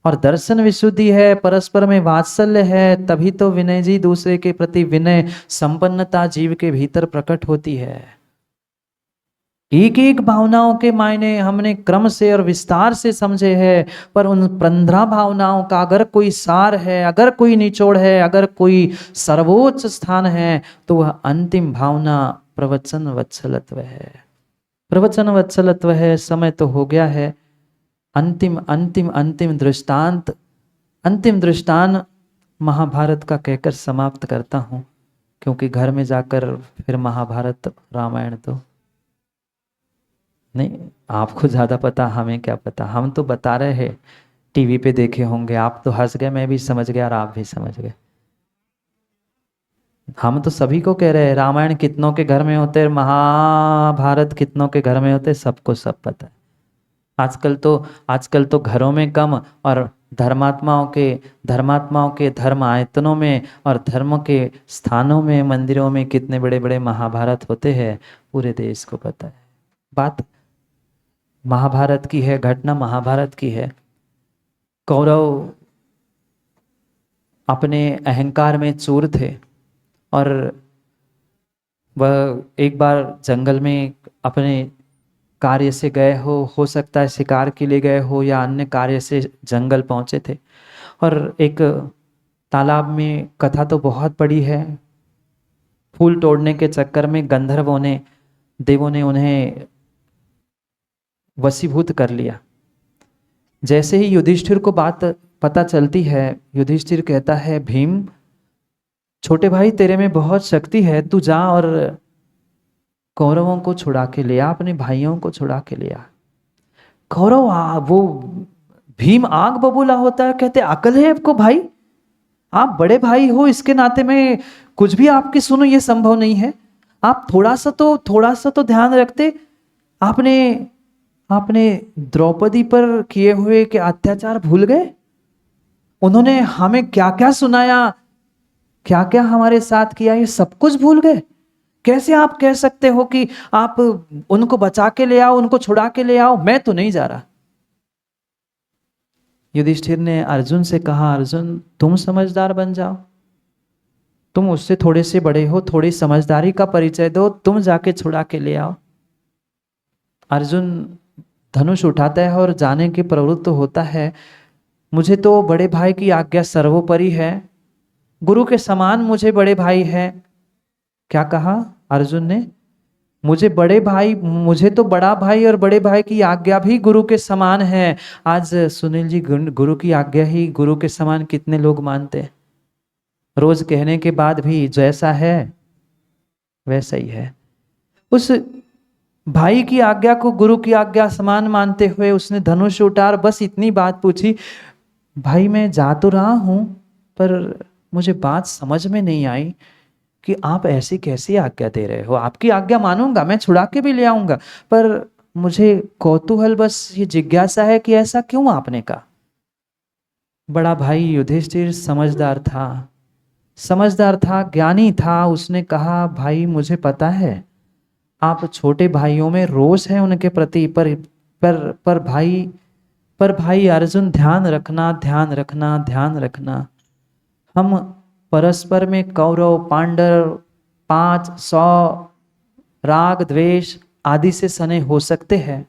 और दर्शन विशुद्धि है, परस्पर में वात्सल्य है, तभी तो विनय जी दूसरे के प्रति विनय संपन्नता जीव के भीतर प्रकट होती है। एक एक भावनाओं के मायने हमने क्रम से और विस्तार से समझे हैं, पर उन 15 भावनाओं का अगर कोई सार है, अगर कोई निचोड़ है, अगर कोई सर्वोच्च स्थान है, तो वह अंतिम भावना प्रवचन वत्सलत्व है। प्रवचन वत्सलत्व है। समय तो हो गया है, अंतिम अंतिम अंतिम दृष्टांत, अंतिम दृष्टांत महाभारत का कहकर समाप्त करता हूं, क्योंकि घर में जाकर फिर महाभारत रामायण तो नहीं, आपको ज्यादा पता, हमें क्या पता। हम तो बता रहे हैं, टीवी पे देखे होंगे, आप तो हंस गए, मैं भी समझ गया और आप भी समझ गए। हम तो सभी को कह रहे हैं रामायण कितनों के घर में होते हैं, महाभारत कितनों के घर में होते हैं, सबको सब पता है। आजकल तो घरों में कम और धर्मात्माओं के धर्म आयतनों में और धर्म के स्थानों में, मंदिरों में कितने बड़े बड़े महाभारत होते हैं, पूरे देश को पता है। बात महाभारत की है, घटना महाभारत की है। कौरव अपने अहंकार में चूर थे और वह एक बार जंगल में अपने कार्य से गए हो सकता है शिकार के लिए गए हो या अन्य कार्य से जंगल पहुंचे थे, और एक तालाब में, कथा तो बहुत बड़ी है, फूल तोड़ने के चक्कर में गंधर्वों ने, देवों ने उन्हें वशीभूत कर लिया। जैसे ही युधिष्ठिर को बात पता चलती है, युधिष्ठिर कहता है, भीम छोटे भाई तेरे में बहुत शक्ति है, तू जा और कौरवों को छुड़ा के ले आ, अपने भाइयों को छुड़ा के ले आ। कौरव वो भीम आग बबूला होता है, कहते अकल है आपको भाई, आप बड़े भाई हो, इसके नाते में कुछ भी आपकी सुनो ये संभव नहीं है। आप थोड़ा सा तो ध्यान रखते। आपने द्रौपदी पर किए हुए के अत्याचार भूल गए? उन्होंने हमें क्या क्या सुनाया, क्या क्या हमारे साथ किया, ये सब कुछ भूल गए? कैसे आप कह सकते हो कि आप उनको बचा के ले आओ, उनको छुड़ा के ले आओ? मैं तो नहीं जा रहा। युधिष्ठिर ने अर्जुन से कहा, अर्जुन तुम समझदार बन जाओ, तुम उससे थोड़े से बड़े हो, थोड़ी समझदारी का परिचय दो, तुम जाके छुड़ा के ले आओ। अर्जुन धनुष उठाता है और जाने के प्रवृत्त होता है। मुझे तो बड़े भाई की आज्ञा सर्वोपरि है, गुरु के समान मुझे बड़े भाई है। क्या कहा अर्जुन ने? मुझे तो बड़ा भाई और बड़े भाई की आज्ञा भी गुरु के समान है। आज सुनील जी, गुरु की आज्ञा ही गुरु के समान कितने लोग मानते हैं? रोज कहने के बाद भी जैसा है वैसा ही है। उस भाई की आज्ञा को गुरु की आज्ञा समान मानते हुए उसने धनुष उतार, बस इतनी बात पूछी, भाई मैं जा तो रहा हूं, पर मुझे बात समझ में नहीं आई कि आप ऐसी कैसी आज्ञा दे रहे हो। आपकी आज्ञा मानूंगा, मैं छुड़ा के भी ले आऊंगा, पर मुझे कौतूहल, बस ये जिज्ञासा है कि ऐसा क्यों आपने कहा। बड़ा भाई युधिष्ठिर समझदार था, ज्ञानी था। उसने कहा, भाई मुझे पता है आप छोटे भाइयों में रोष है उनके प्रति, पर भाई अर्जुन ध्यान रखना, हम परस्पर में कौरव पांडव 500 राग द्वेष आदि से सने हो सकते हैं,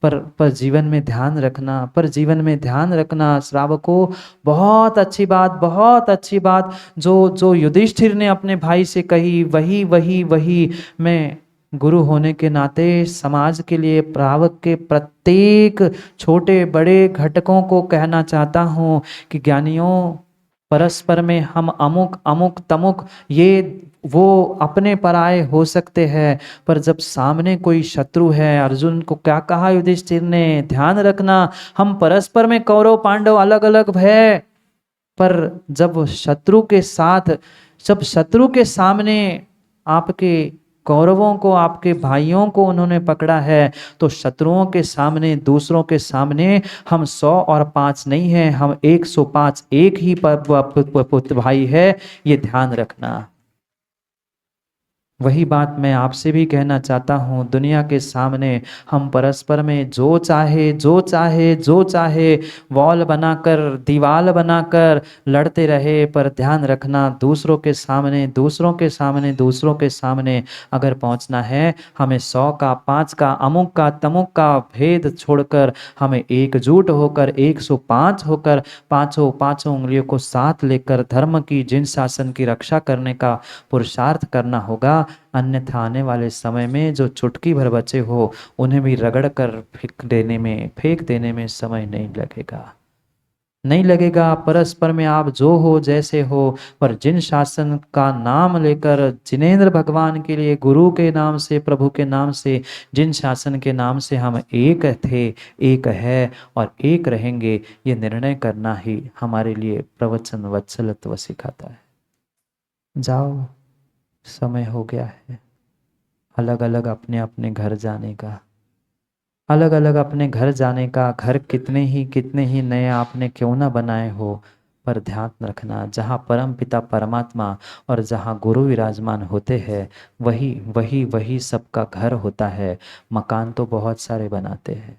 पर जीवन में ध्यान रखना, पर जीवन में ध्यान रखना श्रावकों, बहुत अच्छी बात, बहुत अच्छी बात जो जो युधिष्ठिर ने अपने भाई से कही, वही वही वही मैं गुरु होने के नाते समाज के लिए श्रावक के प्रत्येक छोटे बड़े घटकों को कहना चाहता हूँ कि ज्ञानियों, परस्पर में हम अमुक अमुक तमुक ये वो अपने पराये हो सकते हैं, पर जब सामने कोई शत्रु है, अर्जुन को क्या कहा युधिष्ठिर ने, ध्यान रखना हम परस्पर में कौरव पांडव अलग अलग है, पर जब शत्रु के साथ, जब शत्रु के सामने आपके कौरवों को, आपके भाइयों को उन्होंने पकड़ा है, तो शत्रुओं के सामने, दूसरों के सामने हम 100 और 5 नहीं है, हम 105 एक ही भाई है, ये ध्यान रखना। वही बात मैं आपसे भी कहना चाहता हूँ, दुनिया के सामने हम परस्पर में जो चाहे जो चाहे जो चाहे वॉल बनाकर, दीवार बनाकर लड़ते रहे, पर ध्यान रखना दूसरों के सामने, दूसरों के सामने, दूसरों के सामने अगर पहुँचना है, हमें 100 का, 5 का, अमुक का, तमुक का भेद छोड़कर हमें एकजुट होकर, 105 होकर, पाँचों पाँचों उंगलियों को साथ लेकर धर्म की, जिन शासन की रक्षा करने का पुरुषार्थ करना होगा। अन्यथा आने वाले समय में जो चुटकी भर बचे हो, उन्हें भी रगड़ कर फेंक देने में समय नहीं लगेगा, नहीं लगेगा। परस्पर में आप जो हो, जैसे हो, पर जिन शासन का नाम लेकर, जिनेंद्र भगवान के लिए, गुरु के नाम से, प्रभु के नाम से, जिन शासन के नाम से हम एक थे, एक है और एक रहेंगे, ये निर्णय करना ही हमारे लिए प्रवचन वत्सलत्व सिखाता है। जाओ, समय हो गया है अलग अलग अपने अपने घर जाने का, अलग अलग अपने घर जाने का। घर कितने ही नए आपने क्यों ना बनाए हो, पर ध्यान रखना, जहाँ परम पिता परमात्मा और जहाँ गुरु विराजमान होते हैं, वही वही वही सबका घर होता है। मकान तो बहुत सारे बनाते हैं,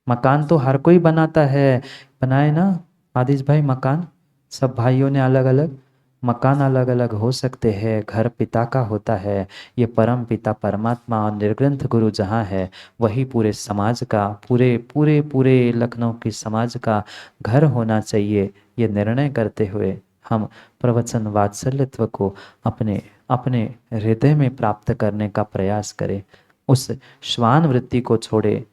मकान तो हर कोई बनाता है, बनाए ना आदिश भाई, मकान सब भाइयों ने अलग अलग, मकान अलग अलग हो सकते हैं, घर पिता का होता है। ये परम पिता परमात्मा और निर्ग्रंथ गुरु जहाँ है, वही पूरे समाज का, पूरे पूरे पूरे लखनऊ की समाज का घर होना चाहिए। ये निर्णय करते हुए हम प्रवचन वात्सल्यत्व को अपने अपने हृदय में प्राप्त करने का प्रयास करें। उस श्वान वृत्ति को छोड़े।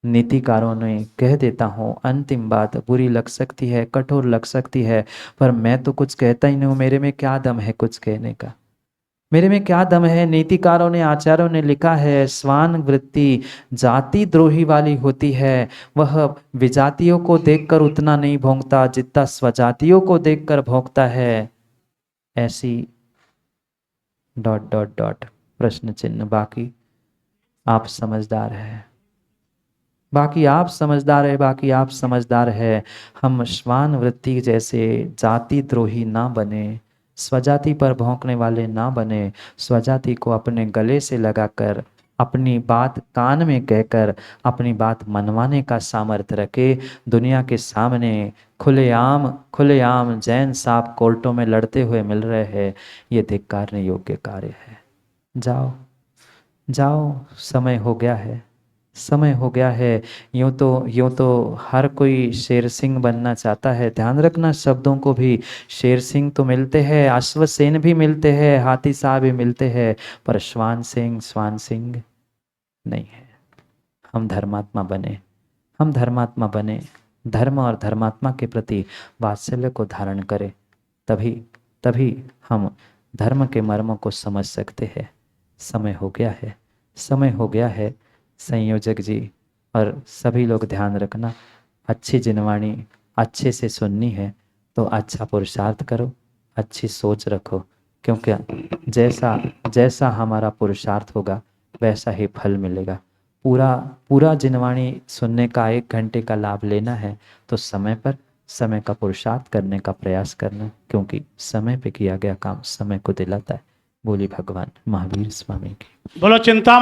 नीतिकारों ने कह देता हूँ, अंतिम बात बुरी लग सकती है, कठोर लग सकती है, पर मैं तो कुछ कहता ही नहीं हूँ, मेरे में क्या दम है कुछ कहने का, मेरे में क्या दम है। नीतिकारों ने, आचार्यों ने लिखा है, स्वान वृत्ति जाति द्रोही वाली होती है, वह विजातियों को देखकर उतना नहीं भोंकता जितना स्वजातियों को देखकर भोंकता है। ऐसी ... प्रश्न चिन्ह। बाकी आप समझदार हैं, बाकी आप समझदार है, बाकी आप समझदार है। हम श्वान वृत्ति जैसे जाति द्रोही ना बने, स्वजाति पर भौंकने वाले ना बने, स्वजाति को अपने गले से लगाकर, अपनी बात कान में कहकर, अपनी बात मनवाने का सामर्थ्य रखे। दुनिया के सामने खुलेआम जैन साहब कोर्टों में लड़ते हुए मिल रहे हैं, ये धिक्कारने योग्य कार्य है। जाओ जाओ, समय हो गया है, समय हो गया है। यूँ तो हर कोई शेर सिंह बनना चाहता है। ध्यान रखना, शब्दों को भी, शेर सिंह तो मिलते हैं, अश्वसेन भी मिलते हैं, हाथी साहब भी मिलते हैं, पर श्वान सिंह नहीं है। हम धर्मात्मा बने, हम धर्मात्मा बने, धर्म और धर्मात्मा के प्रति वात्सल्य को धारण करें, तभी हम धर्म के मर्मों को समझ सकते हैं। समय हो गया है, समय हो गया है। संयोजक जी और सभी लोग ध्यान रखना, अच्छी जिनवाणी अच्छे से सुननी है तो अच्छा पुरुषार्थ करो, अच्छी सोच रखो, क्योंकि जैसा हमारा पुरुषार्थ होगा वैसा ही फल मिलेगा। पूरा जिनवाणी सुनने का 1 घंटे का लाभ लेना है तो समय पर समय का पुरुषार्थ करने का प्रयास करना, क्योंकि समय पे किया गया काम समय को दिलाता है। बोली भगवान महावीर स्वामी की। बोलो चिंता